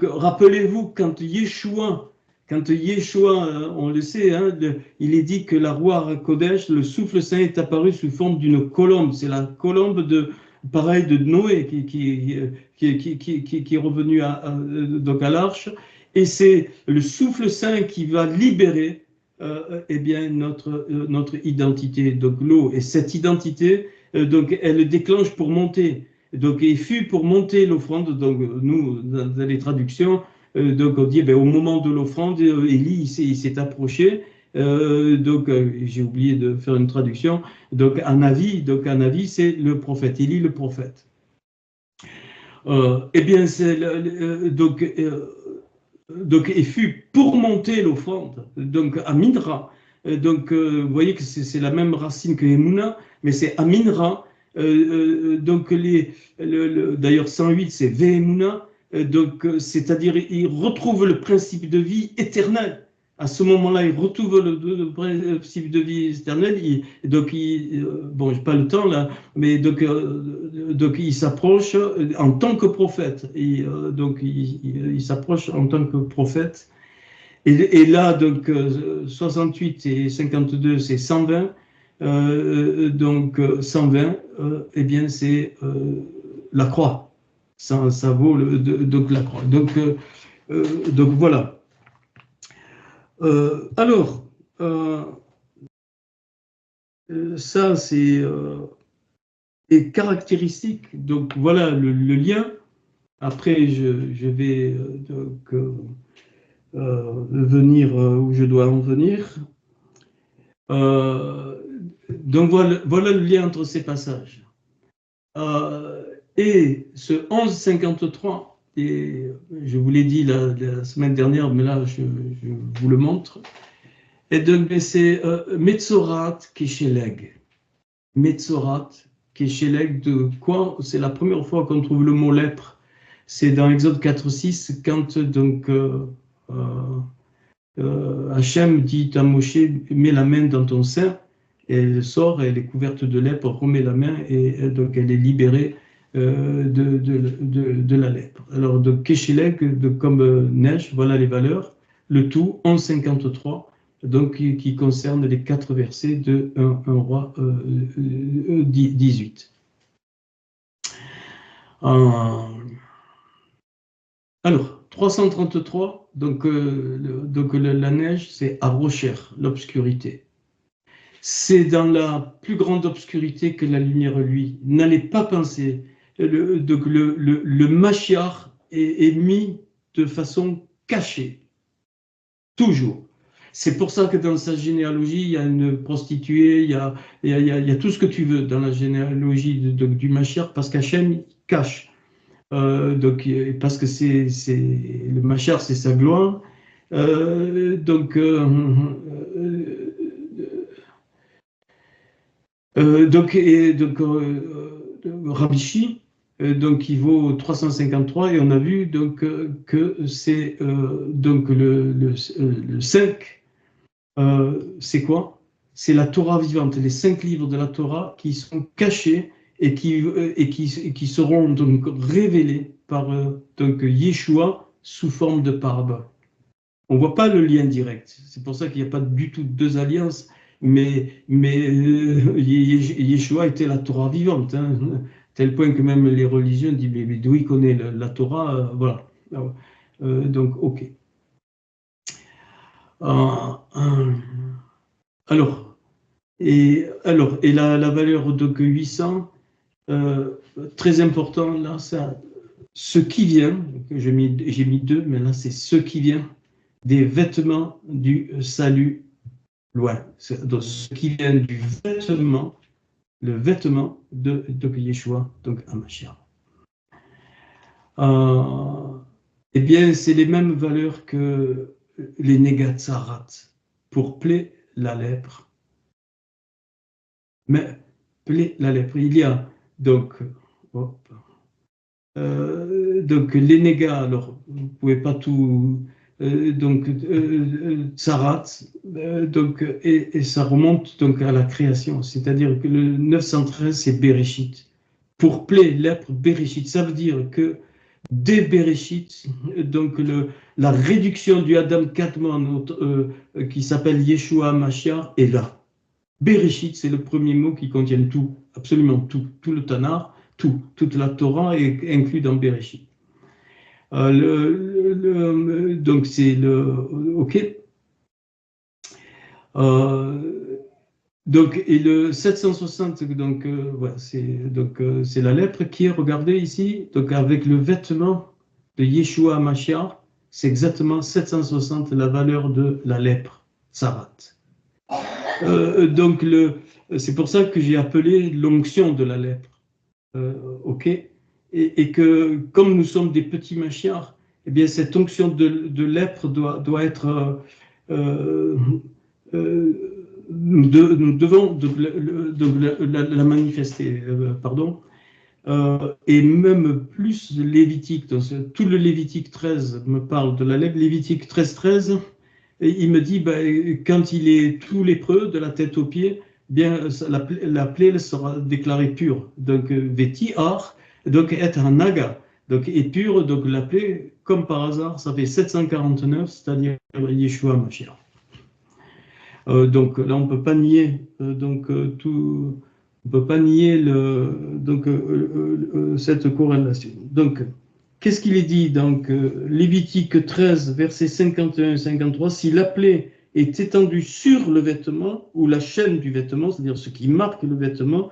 rappelez-vous, quand Yeshua, on le sait, hein, il est dit que la roi Kodesh, le souffle saint, est apparu sous forme d'une colombe. C'est la colombe pareil de Noé qui est revenu donc à l'arche. Et c'est le souffle saint qui va libérer eh bien, notre identité, donc l'eau. Et cette identité, donc, elle déclenche pour monter. Donc, il fut pour monter l'offrande. Donc, nous, dans les traductions, donc on dit, ben, au moment de l'offrande, Élie il s'est approché. Donc, j'ai oublié de faire une traduction. Donc, un avis, c'est le prophète, Élie le prophète. Eh bien, donc, il fut pour monter l'offrande, donc à Minra. Donc, vous voyez que c'est la même racine que Emouna, mais c'est à Minra. Donc, d'ailleurs, 108, c'est Ve'emouna. Donc, c'est-à-dire, il retrouve le principe de vie éternel. À ce moment-là, il retrouve le principe de vie éternel. Bon, j'ai pas le temps là, mais donc il s'approche en tant que prophète. Donc, il s'approche en tant que prophète. Et là, donc, 68 et 52, c'est 120. Donc, 120, eh bien, c'est la croix. Ça vaut donc la croix. Donc voilà. Alors, ça, c'est caractéristique. Donc, voilà le lien. Après, je vais donc, venir où je dois en venir. Donc, voilà le lien entre ces passages. Et ce 1153, et je vous l'ai dit la semaine dernière, mais là, je vous le montre. Et donc, c'est Metzorat Kesheleg. Metzorat Kesheleg, de quoi? C'est la première fois qu'on trouve le mot lèpre. C'est dans Exode 4.6, quand donc Hachem dit à Moshe, mets la main dans ton sein, et elle sort, elle est couverte de lèpre, remet la main, et donc elle est libérée de la lèpre. Alors, de Kesheleg, comme neige, voilà les valeurs. Le tout, 1153, donc qui concerne les 4 versets de 1 roi 18. Alors, 333, donc la neige, c'est à Rocher, l'obscurité. C'est dans la plus grande obscurité que la lumière lui. N'allez pas penser. Le Mashiach est mis de façon cachée, toujours. C'est pour ça que dans sa généalogie, il y a une prostituée, il y a tout ce que tu veux dans la généalogie du Mashiach, parce qu'Hachem cache. Donc, parce que le Mashiach, c'est sa gloire. Rabishi, donc il vaut 353, et on a vu donc que c'est donc le 5, c'est quoi? C'est la Torah vivante, les 5 livres de la Torah qui sont cachés et qui seront donc révélés par donc Yeshua sous forme de parabole. On ne voit pas le lien direct. C'est pour ça qu'il n'y a pas du tout 2 alliances. Mais Yeshua était la Torah vivante, hein, tel point que même les religions disent, mais d'où il connaît la Torah, voilà. Donc, ok. Alors, et la valeur donc 800, très important, là, ça, ce qui vient, j'ai mis 2, mais là, c'est ce qui vient des vêtements du salut loin. Donc, ce qui vient du vêtement, le vêtement de Yeshua, donc Hamashiach. Eh bien, c'est les mêmes valeurs que les Negatzarat pour plaie la lèpre. Mais plaie la lèpre, il y a donc hop. Donc les négas, alors vous ne pouvez pas tout, donc Tsarat, donc et ça remonte donc à la création, c'est-à-dire que le 913 c'est Bereshit. Pour Plé, lèpre Bereshit, ça veut dire que dès Bereshit, donc la réduction du Adam Katman qui s'appelle Yeshua Mashiach est là. Bereshit, c'est le premier mot qui contient tout, absolument tout, tout le Tanakh, toute la Torah est inclus dans Bereshit. Donc c'est ok. Donc et le 760, donc voilà, c'est la lèpre qui est, regardez ici, donc avec le vêtement de Yeshua Mashiach, c'est exactement 760 la valeur de la lèpre, Tsarat. Donc c'est pour ça que j'ai appelé l'onction de la lèpre. Ok, et que comme nous sommes des petits Mashiach, eh bien cette onction de lèpre doit être nous devons la manifester, pardon, et même plus Lévitique. Donc, tout le Lévitique 13 me parle de la lèpre. Lévitique 13, et il me dit, quand il est tout lépreux, de la tête aux pieds, bien la plaie sera déclarée pure. Donc, veti ar, donc être un naga, donc est pure. Donc la plaie, comme par hasard, ça fait 749, c'est-à-dire Yeshua Mashiach. Donc là, on peut pas nier tout, on peut pas nier cette corrélation. Donc, qu'est-ce qu'il est dit? Donc, Lévitique 13, versets 51 et 53, si la plaie est étendue sur le vêtement ou la chaîne du vêtement, c'est-à-dire ce qui marque le vêtement,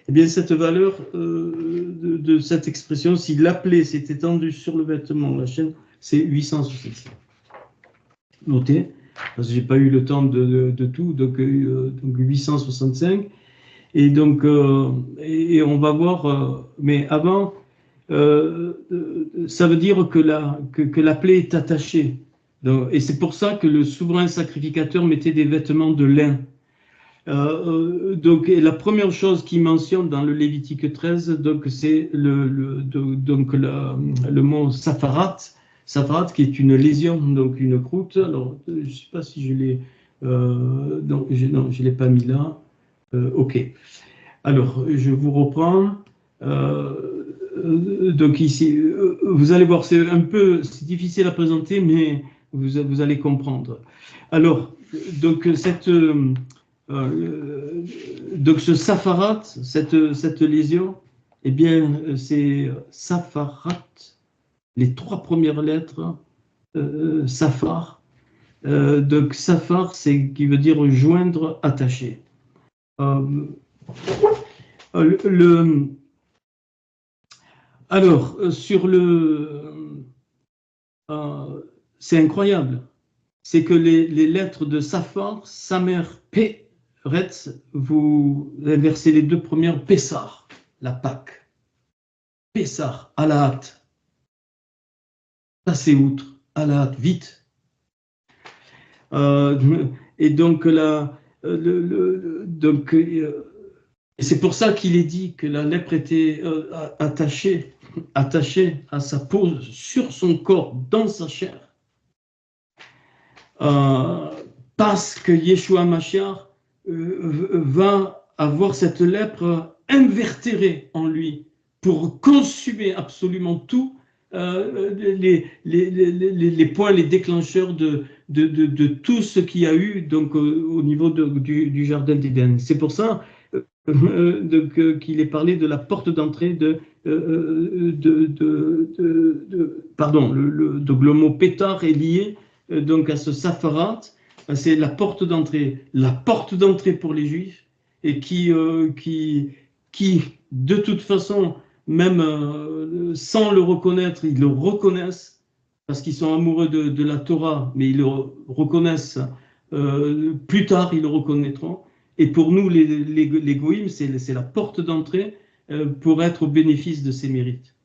eh bien cette valeur de cette expression, si la plaie s'est étendue sur le vêtement, la chaîne, c'est 865. Notez. Parce que j'ai pas eu le temps de tout, donc 865. Et donc, et on va voir, mais avant, ça veut dire que la plaie est attachée. Donc, et c'est pour ça que le souverain sacrificateur mettait des vêtements de lin. Donc, et la première chose qu'il mentionne dans le Lévitique 13, donc c'est le mot safarat. Safarat qui est une lésion, donc une croûte. Alors, je ne sais pas si je l'ai... non, je l'ai pas mis là. Ok. Alors, je vous reprends. Donc ici, vous allez voir, c'est c'est difficile à présenter, mais vous allez comprendre. Alors, donc donc ce safarat, cette lésion, eh bien, c'est safarat. Les trois premières lettres, Safar. Donc Safar, c'est qui veut dire joindre, attacher. Alors, sur c'est incroyable, c'est que les lettres de Safar, Samer, P, Retz, vous inversez les deux premières, Pessar, la Pâque. Pessar, à la hâte. Passez outre, à la hâte, vite. Et donc, c'est pour ça qu'il est dit que la lèpre était attachée à sa peau, sur son corps, dans sa chair. Parce que Yeshua Mashiach va avoir cette lèpre invertérée en lui pour consumer absolument tout. Les points, les déclencheurs de tout ce qu'il y a eu donc, au niveau du jardin d'Éden. C'est pour ça qu'il est parlé de la porte d'entrée pardon, donc le mot pétard est lié donc à ce safarat, c'est la porte d'entrée pour les Juifs, et qui de toute façon, même sans le reconnaître, ils le reconnaissent, parce qu'ils sont amoureux de la Torah, mais ils le reconnaissent, plus tard ils le reconnaîtront. Et pour nous, les goïms, c'est la porte d'entrée pour être au bénéfice de ces mérites.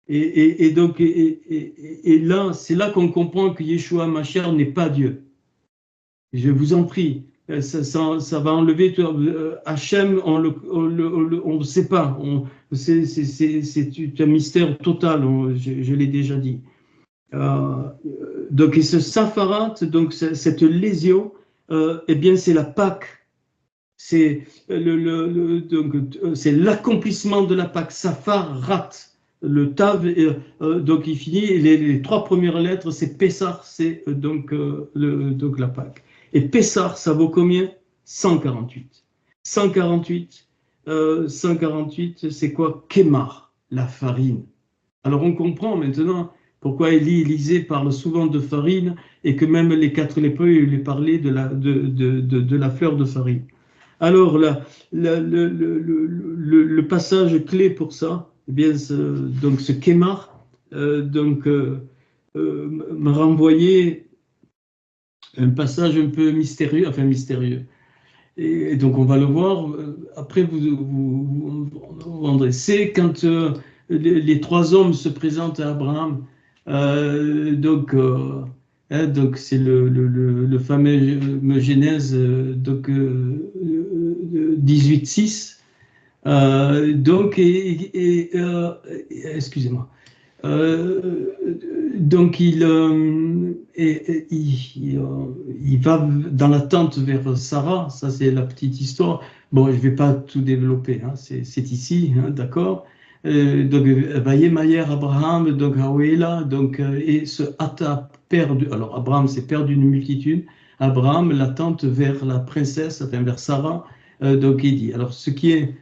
Et donc, là, c'est là qu'on comprend que Yeshua Mashiach n'est pas Dieu. Je vous en prie, ça va enlever Hachem, on ne sait pas, c'est un mystère total, je l'ai déjà dit. Donc, et ce Safarat, donc cette lésio, eh bien, c'est la Pâque. C'est l'accomplissement de la Pâque. Safarat, le Tav, donc il finit, les trois premières lettres, c'est Pessar, c'est donc la Pâque. Et Pessar, ça vaut combien? 148. 148, c'est quoi? Kémar, la farine. Alors on comprend maintenant pourquoi Élisée parle souvent de farine et que même les quatre lépreux lui parlaient de la fleur de farine. Alors le passage clé pour ça, eh bien, donc ce Kémar, m'a renvoyé un passage un peu mystérieux, enfin mystérieux. Et donc on va le voir. Après, vous vendrez. C'est quand les trois hommes se présentent à Abraham. Donc c'est le fameux Genèse 18:6. Excusez-moi. Donc il va dans la tente vers Sarah, ça c'est la petite histoire. Bon, je ne vais pas tout développer, hein, c'est ici, hein, d'accord. Donc, Vayemayer Abraham, donc Hawela, donc et ce Atta perdu. Alors Abraham c'est père d'une multitude. Abraham la tente vers la princesse, enfin vers Sarah. Donc il dit. Alors ce qui est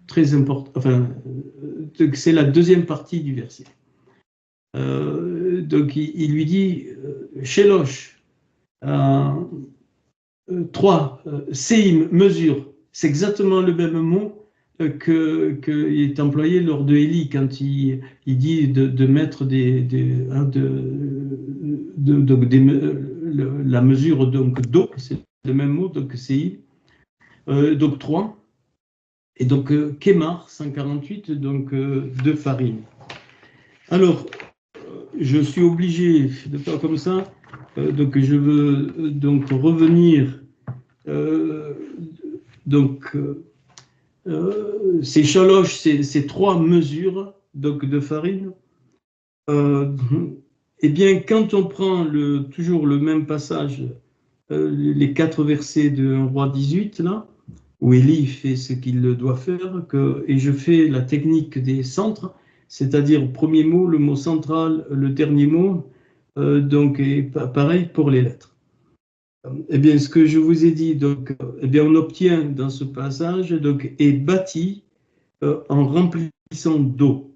très important, enfin, c'est la deuxième partie du verset. Donc il lui dit Shelosh, 3, Seim, mesure. C'est exactement le même mot qui est employé lors de Élie quand il dit de mettre la mesure d'eau, c'est le même mot, donc Seim, donc 3. Et donc, Kémar, 148, donc de farine. Alors, je suis obligé de faire comme ça. Donc, je veux donc revenir. Ces chaloches, ces trois mesures donc de farine. Eh bien, quand on prend toujours le même passage, les 4 versets de Roi 18, là, où Élie fait ce qu'il doit faire, et je fais la technique des centres, c'est-à-dire premier mot, le mot central, le dernier mot, donc et pareil pour les lettres. Eh bien, ce que je vous ai dit, donc, eh bien, on obtient dans ce passage, donc, est bâti en remplissant d'eau.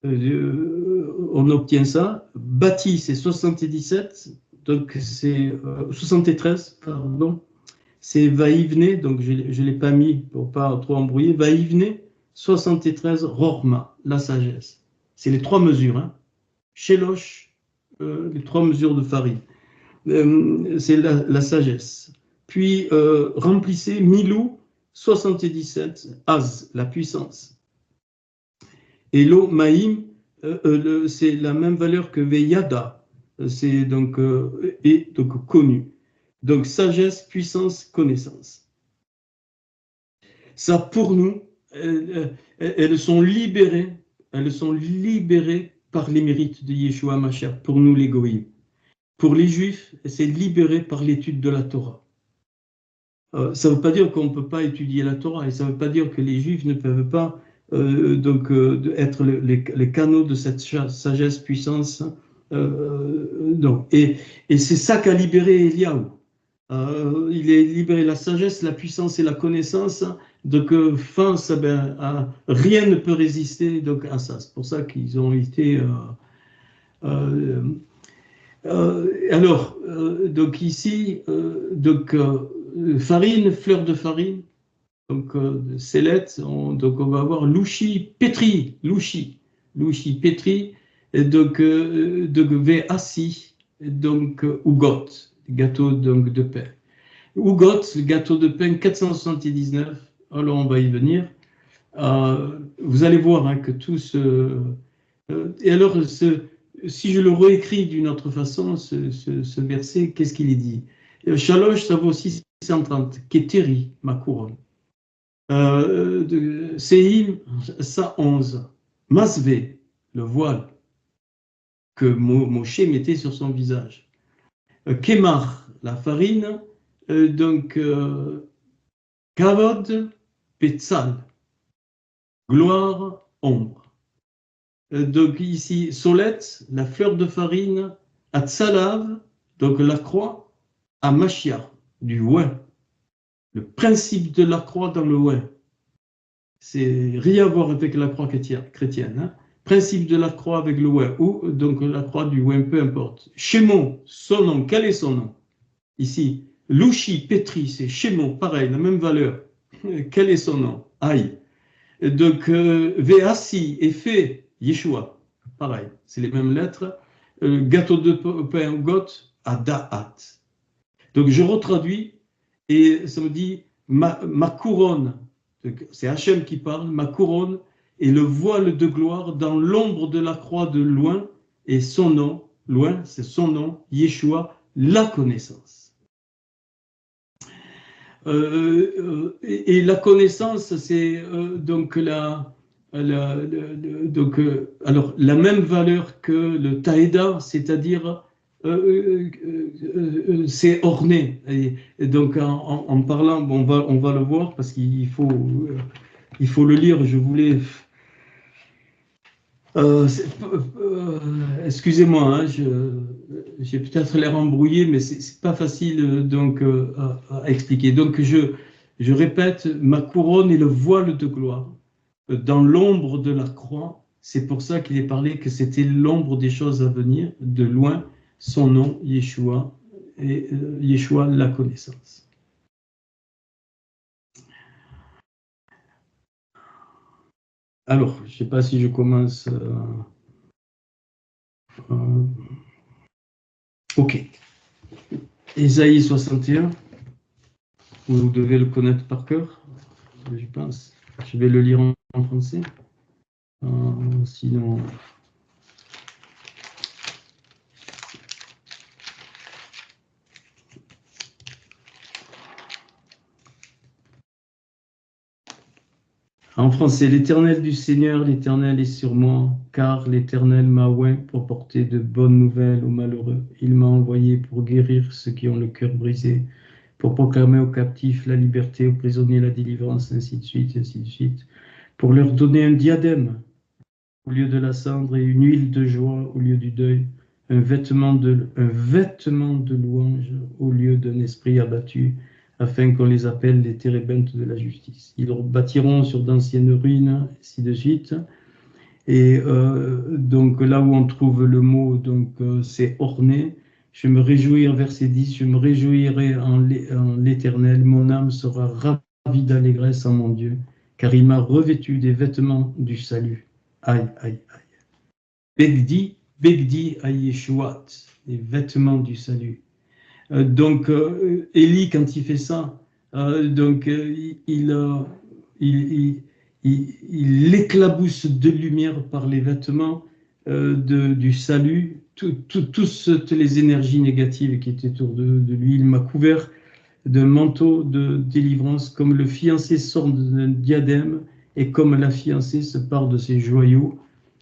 On obtient ça. Bâti, c'est 77, donc c'est 73, pardon. C'est Vaïvne, donc je ne l'ai pas mis pour ne pas trop embrouiller. Vaïvne, 73, Rorma, la sagesse. C'est les trois mesures. Hein. Shelosh, les trois mesures de farine. C'est la sagesse. Puis, remplissez Milou, 77, Az, la puissance. Et l'eau, Maïm, c'est la même valeur que Veyada, c'est donc, connu. Donc, sagesse, puissance, connaissance. Ça, pour nous, elles sont libérées par les mérites de Yeshua Mashiach, pour nous les goïms. Pour les juifs, c'est libéré par l'étude de la Torah. Ça ne veut pas dire qu'on ne peut pas étudier la Torah, et ça ne veut pas dire que les juifs ne peuvent pas être les canaux de cette sagesse, puissance. Non. Et c'est ça qu'a libéré Eliaou. Il est libéré la sagesse, la puissance et la connaissance. Donc, rien ne peut résister donc, à ça. C'est pour ça qu'ils ont été. Donc ici, farine, fleur de farine, donc sellette, donc on va avoir louchi, pétri, louchi pétri, et donc V assis, donc ougot, gâteau donc de pain. Ougot, le gâteau de pain 479. Alors on va y venir. Vous allez voir hein, que tout ce et alors si je le réécris d'une autre façon, ce verset, qu'est-ce qu'il est dit? Chaloche, ça vaut 630. Kéteri, ma couronne. Séhim, 111. Masvé, le voile que Moshe mettait sur son visage. Kémar, la farine. Donc, Kavod, Petzal, gloire, ombre. Donc ici, Solette, la fleur de farine, Atzalav, donc la croix, à Mashiach, du ouin. Le principe de la croix dans le ouin. C'est rien à voir avec la croix chrétienne. Hein. Principe de la croix avec le ouin, ou donc la croix du ouin, peu importe. Shemon, son nom, quel est son nom? Ici, Louchi, Petri, c'est Shemon, pareil, la même valeur. Quel est son nom? Aïe. Donc, Veassi est fait, Yeshua, pareil, c'est les mêmes lettres. Gâteau de pain, got, Adaat. Donc, je retraduis et ça me dit ma couronne, c'est Hachem qui parle, ma couronne est le voile de gloire dans l'ombre de la croix de loin, et son nom, loin, c'est son nom, Yeshua, la connaissance. Et la connaissance, c'est donc alors la même valeur que le taïda, c'est-à-dire c'est orné. Et donc en parlant, bon, on va le voir parce qu'il faut le lire. Je voulais excusez-moi, hein, j'ai peut-être l'air embrouillé, mais c'est pas facile donc à expliquer. Donc je répète, ma couronne est le voile de gloire dans l'ombre de la croix. C'est pour ça qu'il est parlé que c'était l'ombre des choses à venir, de loin. Son nom, Yeshua, et Yeshua, la connaissance. Alors, je ne sais pas si je commence. Ok. Ésaïe 61. Vous devez le connaître par cœur, je pense. Je vais le lire en français. Sinon. En français, l'Éternel du Seigneur, l'Éternel est sur moi, car l'Éternel m'a oint pour porter de bonnes nouvelles aux malheureux. Il m'a envoyé pour guérir ceux qui ont le cœur brisé, pour proclamer aux captifs la liberté, aux prisonniers la délivrance, ainsi de suite, pour leur donner un diadème au lieu de la cendre et une huile de joie au lieu du deuil, un vêtement de louange au lieu d'un esprit abattu, afin qu'on les appelle les térébintes de la justice. Ils bâtiront sur d'anciennes ruines, ainsi de suite. Et donc là où on trouve le mot, c'est orné. Je me réjouirai, verset 10, je me réjouirai en l'Éternel, mon âme sera ravie d'allégresse en mon Dieu, car il m'a revêtu des vêtements du salut. Aïe, aïe, aïe. Begdi aïe Yeshuat, les vêtements du salut. Donc, Élie, quand il fait ça, il éclabousse de lumière par les vêtements du salut, toutes les énergies négatives qui étaient autour de lui. Il m'a couvert d'un manteau de délivrance, comme le fiancé sort d'un diadème et comme la fiancée se part de ses joyaux.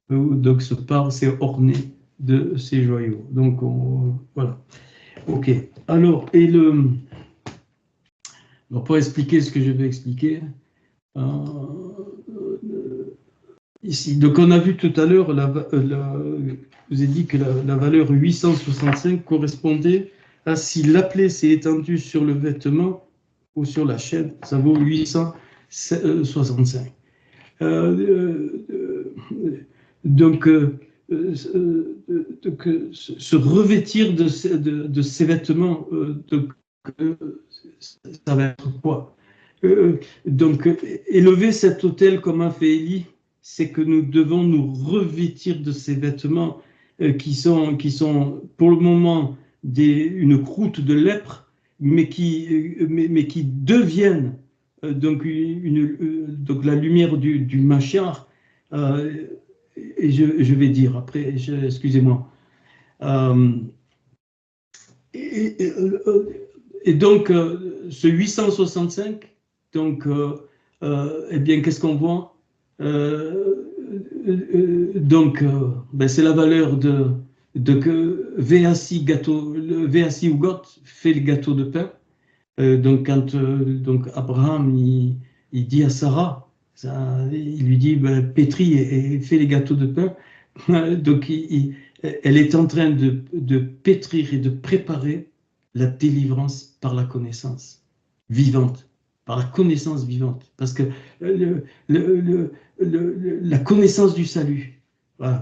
Donc, c'est orné de ses joyaux. Donc, voilà. Ok. Alors, pour expliquer ce que je vais expliquer, ici, donc on a vu tout à l'heure, je vous ai dit que la valeur 865 correspondait à si l'appelé s'est étendu sur le vêtement ou sur la chaîne, ça vaut 865. Donc, se revêtir de ces vêtements, ça va être quoi? Donc, élever cet autel comme a fait Élie, c'est que nous devons nous revêtir de ces vêtements qui sont pour le moment une croûte de lèpre, mais qui deviennent donc la lumière du Mashiach. Et je vais dire après, excusez-moi. et donc, ce 865, donc, eh bien, qu'est-ce qu'on voit? Donc, ben, c'est la valeur de que VAC, gâteau, le VAC Ougot fait le gâteau de pain. Donc, quand donc Abraham il dit à Sarah, il lui dit ben, pétris et fais les gâteaux de pain. Donc, elle est en train de pétrir et de préparer la délivrance par la connaissance vivante, par la connaissance vivante. Parce que la connaissance du salut, voilà,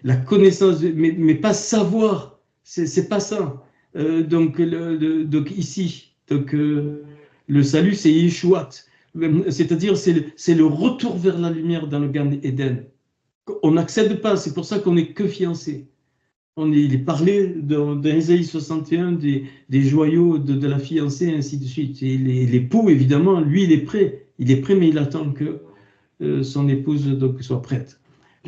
la connaissance, mais pas savoir, c'est pas ça. Donc, donc ici, donc, le salut, c'est Yeshuat. C'est-à-dire, c'est le retour vers la lumière dans le Gan Eden. On n'accède pas, c'est pour ça qu'on n'est que fiancé. Il est parlé dans Ésaïe 61 des joyaux de la fiancée, ainsi de suite. Et l'époux, évidemment, lui, il est prêt. Il est prêt, mais il attend que son épouse donc, soit prête.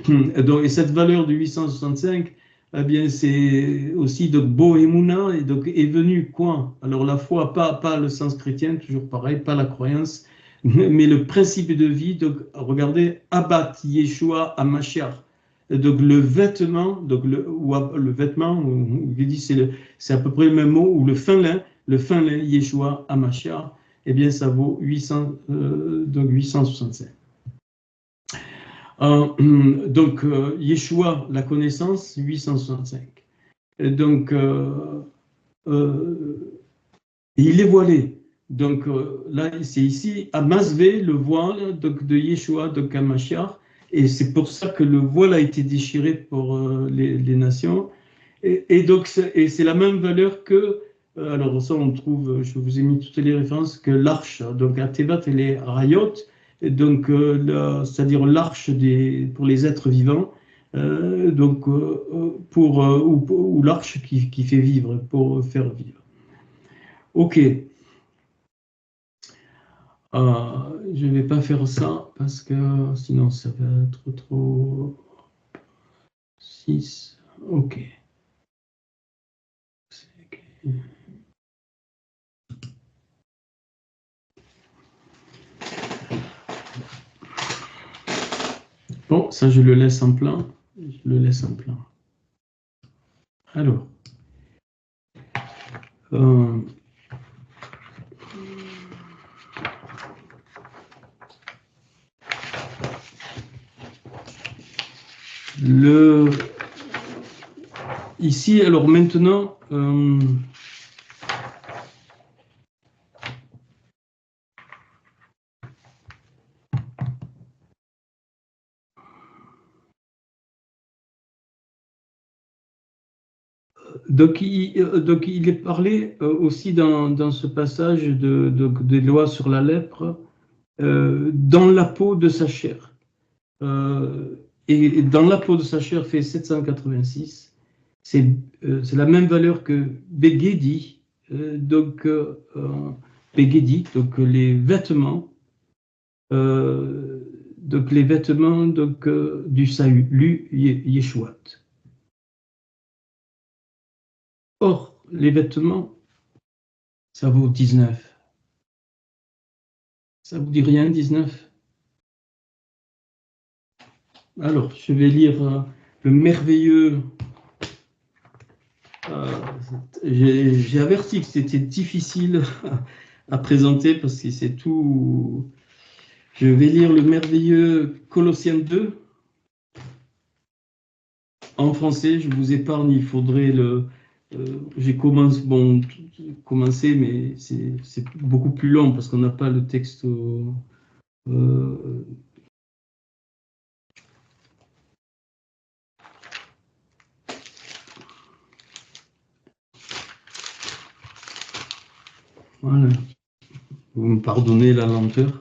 Donc, et cette valeur de 865, eh bien, c'est aussi de Bohémouna, et donc est venu quoi? Alors la foi, pas le sens chrétien, toujours pareil, pas la croyance, mais le principe de vie. Donc, regardez, Abbat Yeshua Hamashiach. Donc le vêtement, donc le vêtement, c'est à peu près le même mot, ou le fin lin Yeshua Hamashiach, eh bien ça vaut 865. Donc, Yeshua, la connaissance, 865. Et donc, il est voilé. Donc, là, c'est ici, à Masvé, le voile donc, de Yeshua, de Hamashiach. Et c'est pour ça que le voile a été déchiré pour les nations. Et donc, c'est la même valeur que, alors ça, on trouve, je vous ai mis toutes les références, que l'arche, donc à Tevat, elle est Rayot, et donc, c'est-à-dire l'arche pour les êtres vivants, donc, ou l'arche qui fait vivre, pour faire vivre. Ok. Je ne vais pas faire ça parce que sinon ça va être trop. 6. Ok. Bon, ça je le laisse en plein. Je le laisse en plein. Alors. Ici, alors maintenant, donc il est parlé aussi dans ce passage des lois sur la lèpre, dans la peau de sa chair. Et dans la peau de sa chair fait 786. C'est la même valeur que Begedi, Begedi, donc les vêtements, du salut, Yeshuat. Or, les vêtements, ça vaut 19. Ça vous dit rien, 19? Alors, je vais lire le merveilleux. J'ai averti que c'était difficile à présenter parce que c'est tout. Je vais lire le merveilleux Colossiens 2 en français. Je vous épargne, il faudrait le. J'ai commencé, mais c'est beaucoup plus long parce qu'on n'a pas le texte. Voilà. Vous me pardonnez la lenteur.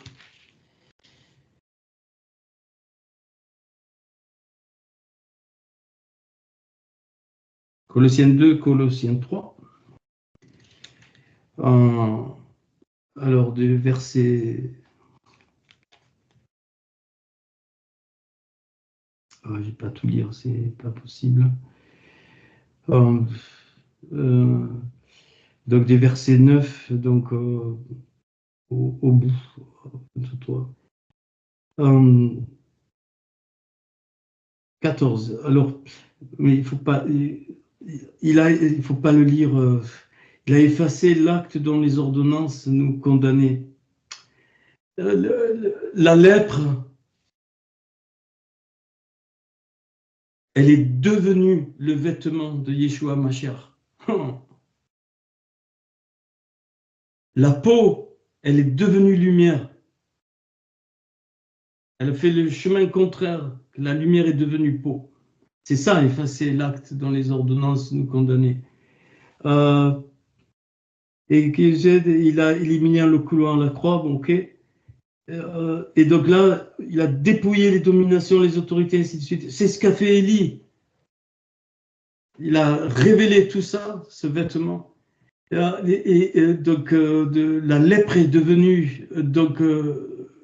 Colossiens 2, Colossiens 3. Alors, du verset. Je ne vais pas tout lire, c'est pas possible. Donc des versets 9, donc au bout de toi. 14. Alors, mais il faut pas, il faut pas le lire. Il a effacé l'acte dont les ordonnances nous condamnaient. La lèpre, elle est devenue le vêtement de Yeshua Mashiach. La peau, elle est devenue lumière. Elle a fait le chemin contraire. La lumière est devenue peau. C'est ça, effacer l'acte dont les ordonnances nous condamnaient. Et il a éliminé le couloir, la croix, bon, ok. Et donc là, il a dépouillé les dominations, les autorités, ainsi de suite. C'est ce qu'a fait Élie. Il a révélé tout ça, ce vêtement. Et donc, la lèpre est devenue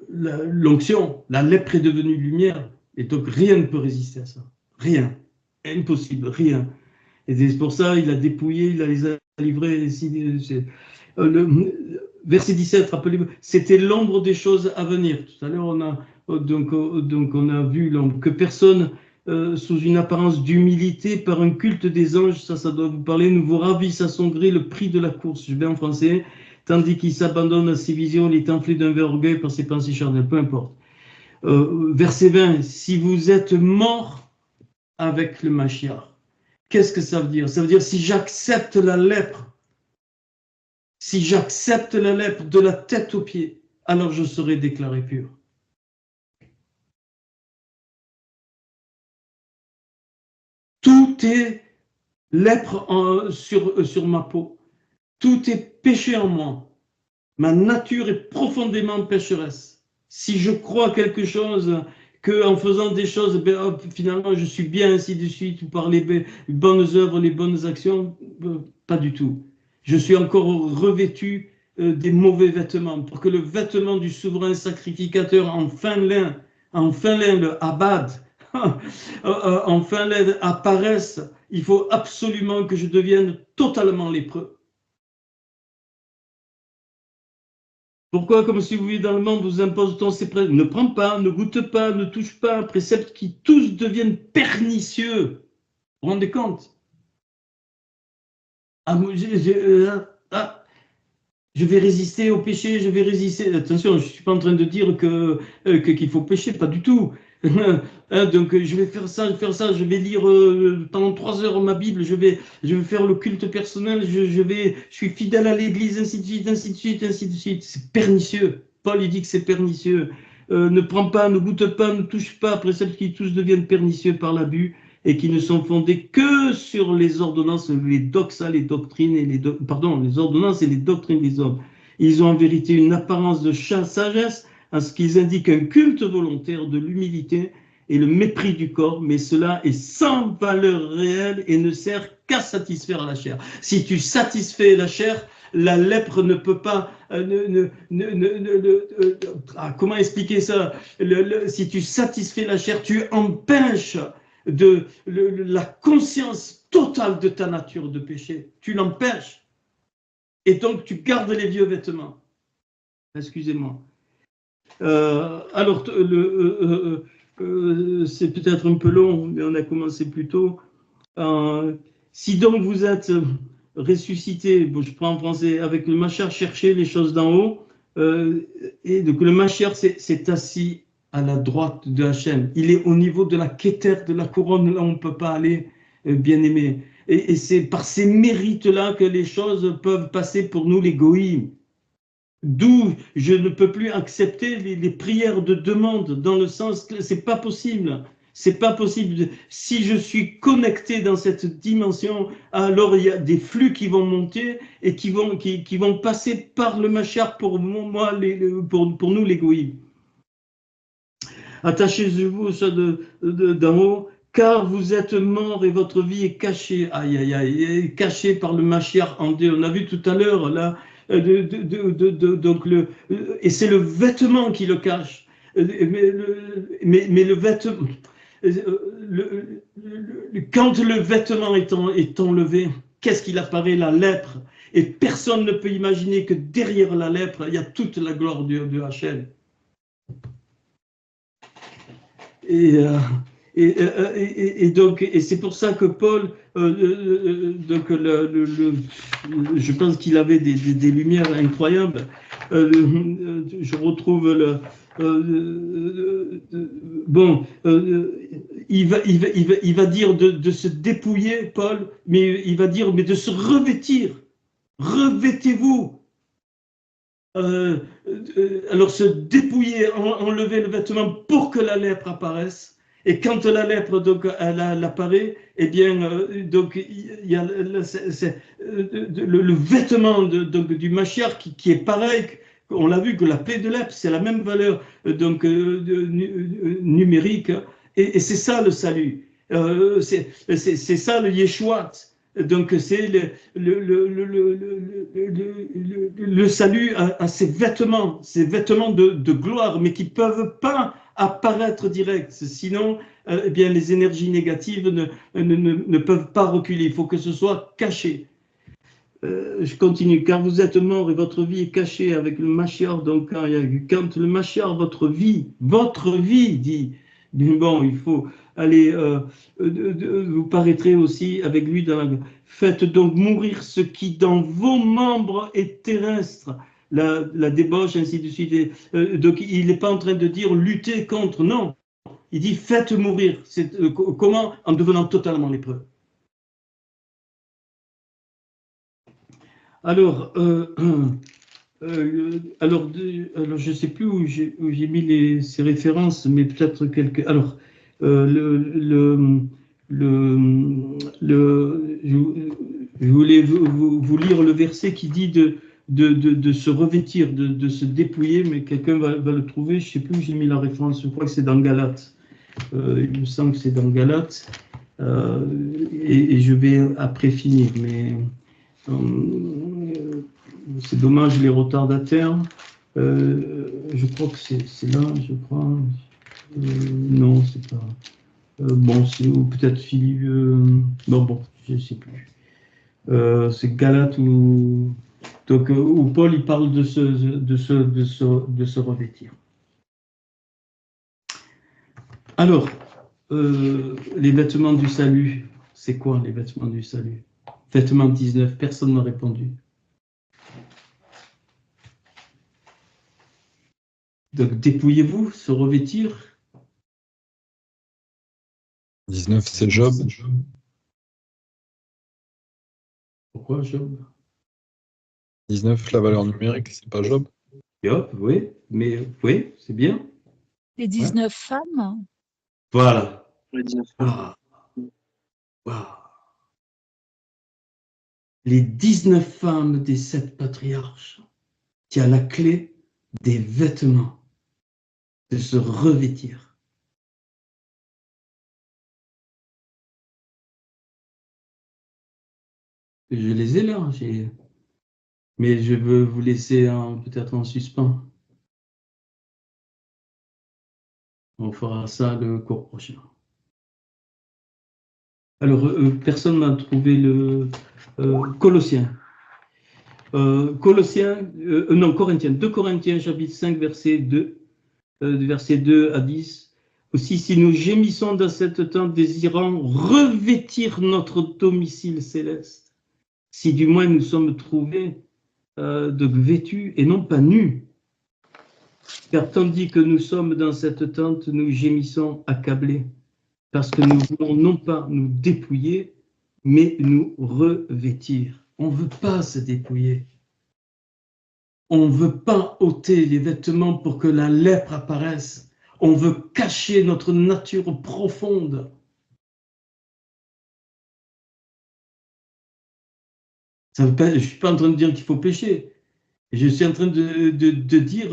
l'onction. La lèpre est devenue lumière. Et donc, rien ne peut résister à ça. Rien. Impossible, rien. Et c'est pour ça il a dépouillé, il les a livrés. Le verset 17, rappelez-vous, c'était l'ombre des choses à venir. Tout à l'heure, on a vu que personne, sous une apparence d'humilité, par un culte des anges, ça doit vous parler, ne vous ravisse à son gré le prix de la course. Je vais en français, tandis qu'il s'abandonne à ses visions, il est enflé d'un vain orgueil par ses pensées charnelles, peu importe. Verset 20, si vous êtes mort avec le Mashiach, qu'est-ce que ça veut dire? Ça veut dire si j'accepte la lèpre, si j'accepte la lèpre de la tête aux pieds, alors je serai déclaré pur. Tout est lèpre sur ma peau. Tout est péché en moi. Ma nature est profondément pécheresse. Si je crois quelque chose, qu'en faisant des choses, finalement je suis bien, ainsi de suite, ou par les bonnes œuvres, les bonnes actions, pas du tout. Je suis encore revêtu des mauvais vêtements, pour que le vêtement du souverain sacrificateur en fin lin, le abad, en fin lin apparaisse, il faut absolument que je devienne totalement lépreux. Pourquoi, comme si vous vivez dans le monde, vous impose ces préceptes? Ne prends pas, ne goûte pas, ne touche pas, préceptes qui tous deviennent pernicieux. Vous vous rendez compte? Je vais résister au péché, je vais résister. Attention, je ne suis pas en train de dire qu'il faut pécher, pas du tout. Donc je vais faire ça, je vais lire pendant 3 heures ma Bible, je vais faire le culte personnel, je suis fidèle à l'Église, ainsi de suite, ainsi de suite, ainsi de suite. C'est pernicieux. Paul il dit que c'est pernicieux. Ne prends pas, ne goûte pas, ne touche pas, préceptes qui tous deviennent pernicieux par l'abus et qui ne sont fondés que sur les ordonnances, les doxa, les doctrines et les ordonnances et les doctrines des hommes. Ils ont en vérité une apparence de sagesse, à ce qu'ils indiquent un culte volontaire de l'humilité et le mépris du corps, mais cela est sans valeur réelle et ne sert qu'à satisfaire la chair. Si tu satisfais la chair, la lèpre ne peut pas... comment expliquer ça? Si tu satisfais la chair, tu empêches la conscience totale de ta nature de péché. Tu l'empêches. Et donc, tu gardes les vieux vêtements. Excusez-moi. Alors, c'est peut-être un peu long, mais on a commencé plus tôt. Si donc vous êtes ressuscité, bon, je prends en français, avec le Mashiach, cherchez les choses d'en haut, et donc le Mashiach s'est assis à la droite de Hachem. Il est au niveau de la Keter, de la couronne, là où on ne peut pas aller, bien-aimé. Et c'est par ces mérites-là que les choses peuvent passer pour nous, les goïms. D'où je ne peux plus accepter les prières de demande, dans le sens que c'est pas possible. C'est pas possible. Si je suis connecté dans cette dimension, alors il y a des flux qui vont monter et qui vont passer par le Mashiach pour moi, pour nous les goïms. Attachez-vous ça d'en haut, car vous êtes morts et votre vie est cachée. Aïe, aïe, aïe, cachée par le Mashiach en Dieu. On a vu tout à l'heure là. Donc et c'est le vêtement qui le cache. Mais le vêtement, quand le vêtement est enlevé, qu'est-ce qu'il apparaît? La lèpre. Et personne ne peut imaginer que derrière la lèpre, il y a toute la gloire de Hachem. Et donc, c'est pour ça que Paul, donc je pense qu'il avait des lumières incroyables. Je retrouve il va dire de se dépouiller, Paul, mais il va dire mais de se revêtir. Revêtez-vous. Alors se dépouiller, enlever le vêtement pour que la lèpre apparaisse. Et quand la lèpre donc elle apparaît, eh bien donc il y a le vêtement donc du Mashiach qui est pareil. On l'a vu que la plaie de lèpre c'est la même valeur donc numérique. Et c'est ça le salut. C'est ça le Yeshua. Donc c'est le salut à ces vêtements de gloire, mais qui ne peuvent pas apparaître direct. Sinon, eh bien, les énergies négatives ne peuvent pas reculer. Il faut que ce soit caché. Je continue. Car vous êtes morts et votre vie est cachée avec le Mashiach. Donc quand le Mashiach, votre vie dit, bon, il faut aller, vous paraîtrez aussi avec lui dans la... Faites donc mourir ce qui dans vos membres est terrestre, la débauche, ainsi de suite. Donc il n'est pas en train de dire lutter contre, non. Il dit faites mourir. Comment? En devenant totalement lépreux. Alors, alors je ne sais plus où j'ai mis ces références, mais peut-être quelques... Alors, je voulais vous lire le verset qui dit de se revêtir, de se dépouiller, mais quelqu'un va le trouver. Je ne sais plus où j'ai mis la référence, je crois que c'est dans Galates. Il me semble que c'est dans Galates. Et je vais après finir, mais c'est dommage les retardataires. Je crois que c'est là, je crois. Non, c'est pas. Bon, ou peut-être Philippe. Bon, je ne sais plus. C'est Galate où Paul il parle de se revêtir. Alors, les vêtements du salut, c'est quoi les vêtements du salut? Vêtements 19, personne n'a répondu. Donc, dépouillez-vous, se revêtir. 19, c'est Job. Pourquoi Job? 19, la valeur numérique, c'est pas Job? Job, oui, mais oui, c'est bien. Les 19 femmes? Voilà. Les 19 femmes. Wow. Les 19 femmes des 7 patriarches qui a la clé des vêtements, de se revêtir. Je les ai là, mais je veux vous laisser peut-être en suspens. On fera ça le cours prochain. Alors, personne n'a trouvé le Colossiens. Corinthiens, 2 Corinthiens, chapitre 5, verset 2, verset 2 à 10. Aussi, si nous gémissons dans cette temps, désirant revêtir notre domicile céleste, si du moins nous sommes trouvés de vêtus et non pas nus. Car tandis que nous sommes dans cette tente, nous gémissons accablés, parce que nous voulons non pas nous dépouiller, mais nous revêtir. On ne veut pas se dépouiller. On ne veut pas ôter les vêtements pour que la lèpre apparaisse. On veut cacher notre nature profonde. Ça veut pas, je ne suis pas en train de dire qu'il faut pécher. Je suis en train de dire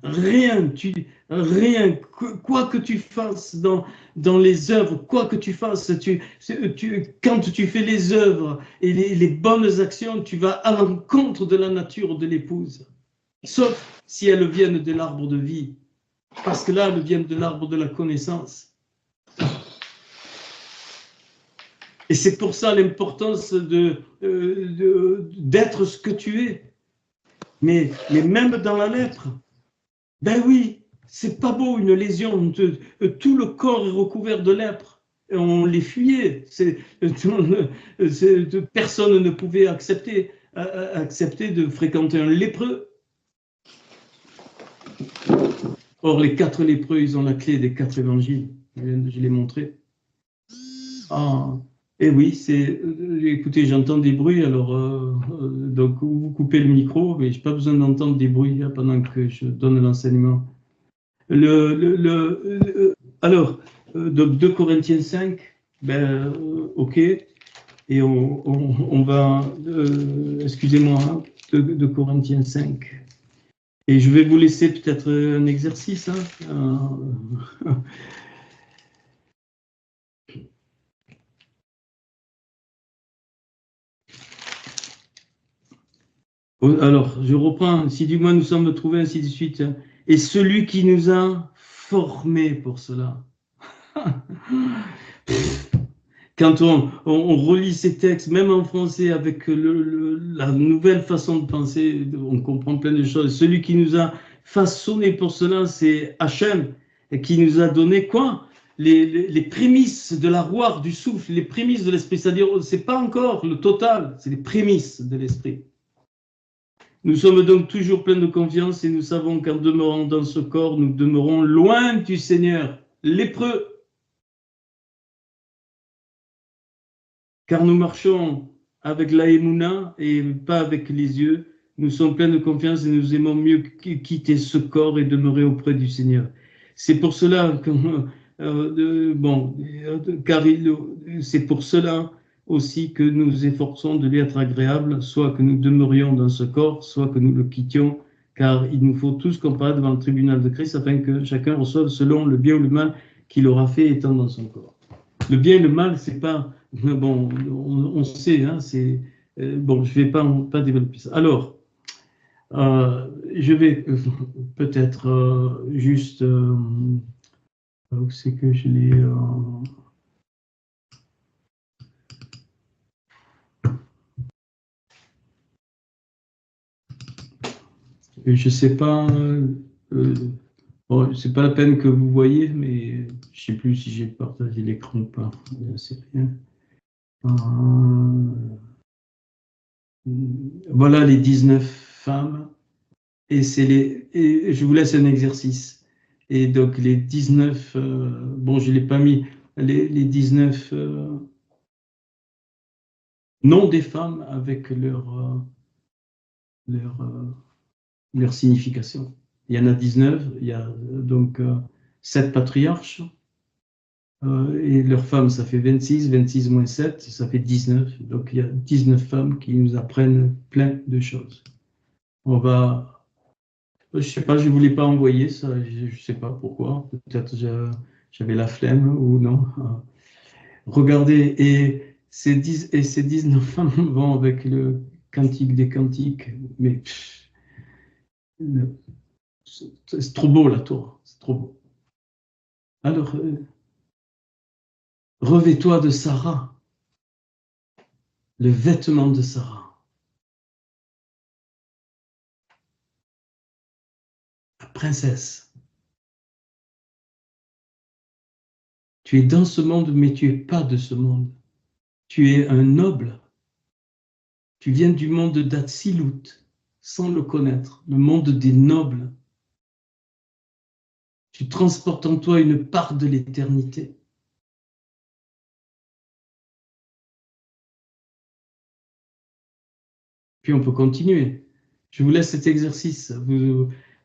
rien, quoi que tu fasses dans les œuvres, quoi que tu fasses, quand tu fais les œuvres et les bonnes actions, tu vas à l'encontre de la nature de l'épouse. Sauf si elles viennent de l'arbre de vie. Parce que là, elles viennent de l'arbre de la connaissance. Et c'est pour ça l'importance d'être ce que tu es. Mais même dans la lèpre, ben oui, c'est pas beau une lésion. Tout le corps est recouvert de lèpre. Et on les fuyait. Personne ne pouvait accepter de fréquenter un lépreux. Or, les 4 lépreux, ils ont la clé des 4 évangiles. Je l'ai montré. Ah, et oui, écoutez, j'entends des bruits, alors donc vous coupez le micro, mais je n'ai pas besoin d'entendre des bruits hein, pendant que je donne l'enseignement. Alors, donc 2 Corinthiens 5, ben, ok, et on va, excusez-moi, hein, 2 Corinthiens 5. Et je vais vous laisser peut-être un exercice. Hein, alors, je reprends. Si du moins nous sommes trouvés, ainsi de suite. Et celui qui nous a formés pour cela. Quand on relit ces textes, même en français, avec la nouvelle façon de penser, on comprend plein de choses. Celui qui nous a façonnés pour cela, c'est Hachem, et qui nous a donné quoi? Les prémices de la roire, du souffle, les prémices de l'esprit. C'est-à-dire, c'est pas encore le total, c'est les prémices de l'esprit. Nous sommes donc toujours pleins de confiance et nous savons qu'en demeurant dans ce corps, nous demeurons loin du Seigneur, lépreux. Car nous marchons avec la émouna et pas avec les yeux. Nous sommes pleins de confiance et nous aimons mieux quitter ce corps et demeurer auprès du Seigneur. C'est pour cela que, car c'est pour cela aussi que nous efforçons de lui être agréable, soit que nous demeurions dans ce corps, soit que nous le quittions, car il nous faut tous comparaître devant le tribunal de Christ afin que chacun reçoive selon le bien ou le mal qu'il aura fait étant dans son corps. Le bien et le mal, c'est pas bon, on sait, hein, c'est bon, je vais pas développer ça. Alors, je vais peut-être juste où c'est que je l'ai je sais pas bon, c'est pas la peine que vous voyez, mais je sais plus si j'ai partagé l'écran ou pas, c'est rien. Voilà les 19 femmes, et je vous laisse un exercice. Et donc les 19, bon je ne l'ai pas mis, les 19 noms des femmes avec leur signification. Il y en a 19, il y a donc 7 patriarches, et leurs femmes, ça fait 26, 26 moins 7, ça fait 19. Donc il y a 19 femmes qui nous apprennent plein de choses. On va, je sais pas, je ne voulais pas envoyer ça, je ne sais pas pourquoi, peut-être j'avais la flemme ou non. Regardez, et ces 19 femmes vont avec le cantique des cantiques, mais c'est trop beau la Torah, c'est trop beau. Alors, revêt-toi de Sarah, le vêtement de Sarah. La princesse. Tu es dans ce monde, mais tu n'es pas de ce monde. Tu es un noble. Tu viens du monde d'Atsilut, sans le connaître, le monde des nobles. Tu transportes en toi une part de l'éternité. Puis on peut continuer. Je vous laisse cet exercice.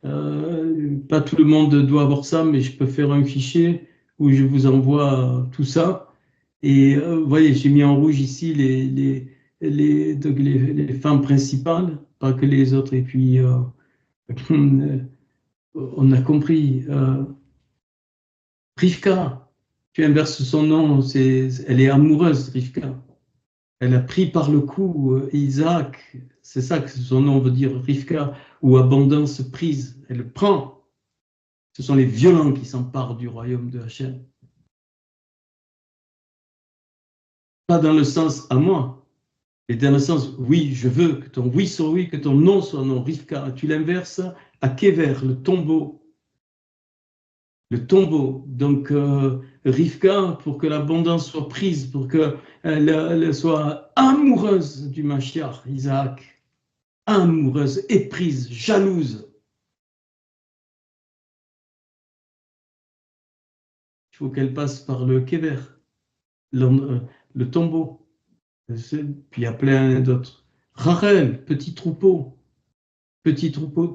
Pas tout le monde doit avoir ça, mais je peux faire un fichier où je vous envoie tout ça. Et vous voyez, j'ai mis en rouge ici les femmes principales, pas que les autres. Et puis, on a compris. Rivka, tu inverses son nom, elle est amoureuse, Rivka. Elle a pris par le cou Isaac, c'est ça que son nom veut dire, Rivka, ou abondance prise. Elle le prend. Ce sont les violents qui s'emparent du royaume de Hachem. Pas dans le sens à moi, mais dans le sens oui, je veux que ton oui soit oui, que ton non soit non. Rivka, tu l'inverses à Kever, le tombeau. Le tombeau. Donc, Rivka, pour que l'abondance soit prise, pour qu'elle soit amoureuse du Mashiach, Isaac, amoureuse, éprise, jalouse. Il faut qu'elle passe par le Kever, le tombeau. Puis il y a plein d'autres. Rachel, petit troupeau,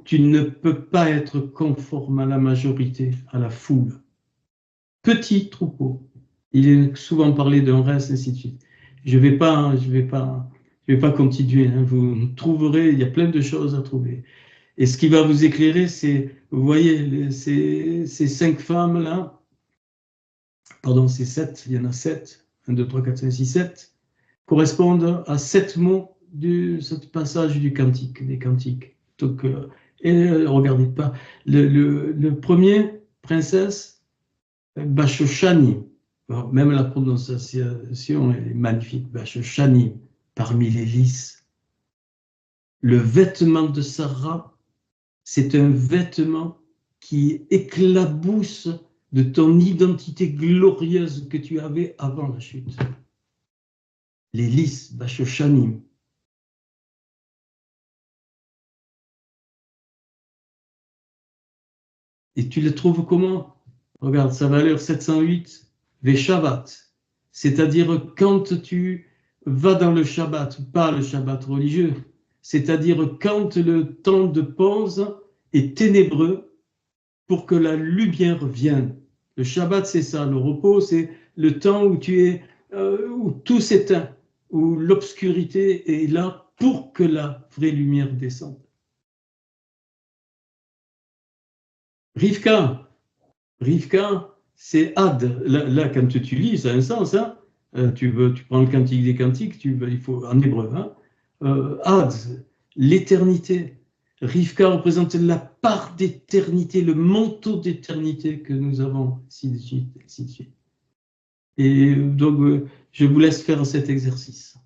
tu ne peux pas être conforme à la majorité, à la foule. Petit troupeau. Il est souvent parlé d'un reste, ainsi de suite. Je vais pas continuer. Hein. Vous trouverez, il y a plein de choses à trouver. Et ce qui va vous éclairer, c'est, vous voyez, ces 5 femmes-là, pardon, c'est 7, il y en a 7, 1, 2, 3, 4, 5, 6, 7, correspondent à 7 mots de ce passage du cantique, des cantiques. Donc, regardez pas. Le premier, princesse, Bashoshani. Même la prononciation est magnifique. Bashoshani, parmi les lys. Le vêtement de Sarah, c'est un vêtement qui éclabousse de ton identité glorieuse que tu avais avant la chute. Les lys, Bashoshanim. Et tu les trouves comment? Regarde, sa valeur 708, Veshavat. C'est-à-dire quand tu vas dans le Shabbat, pas le Shabbat religieux, c'est-à-dire quand le temps de pause est ténébreux pour que la lumière vienne. Le Shabbat, c'est ça. Le repos, c'est le temps où où tout s'éteint, où l'obscurité est là pour que la vraie lumière descende. Rivka, c'est Ad. Là, quand tu lis, ça a un sens. Hein. Tu prends le cantique des cantiques, il faut en hébreu. Hein. Ad, l'éternité. Rivka représente la part d'éternité, le manteau d'éternité que nous avons, ainsi de suite, ainsi de suite. Et donc, je vous laisse faire cet exercice.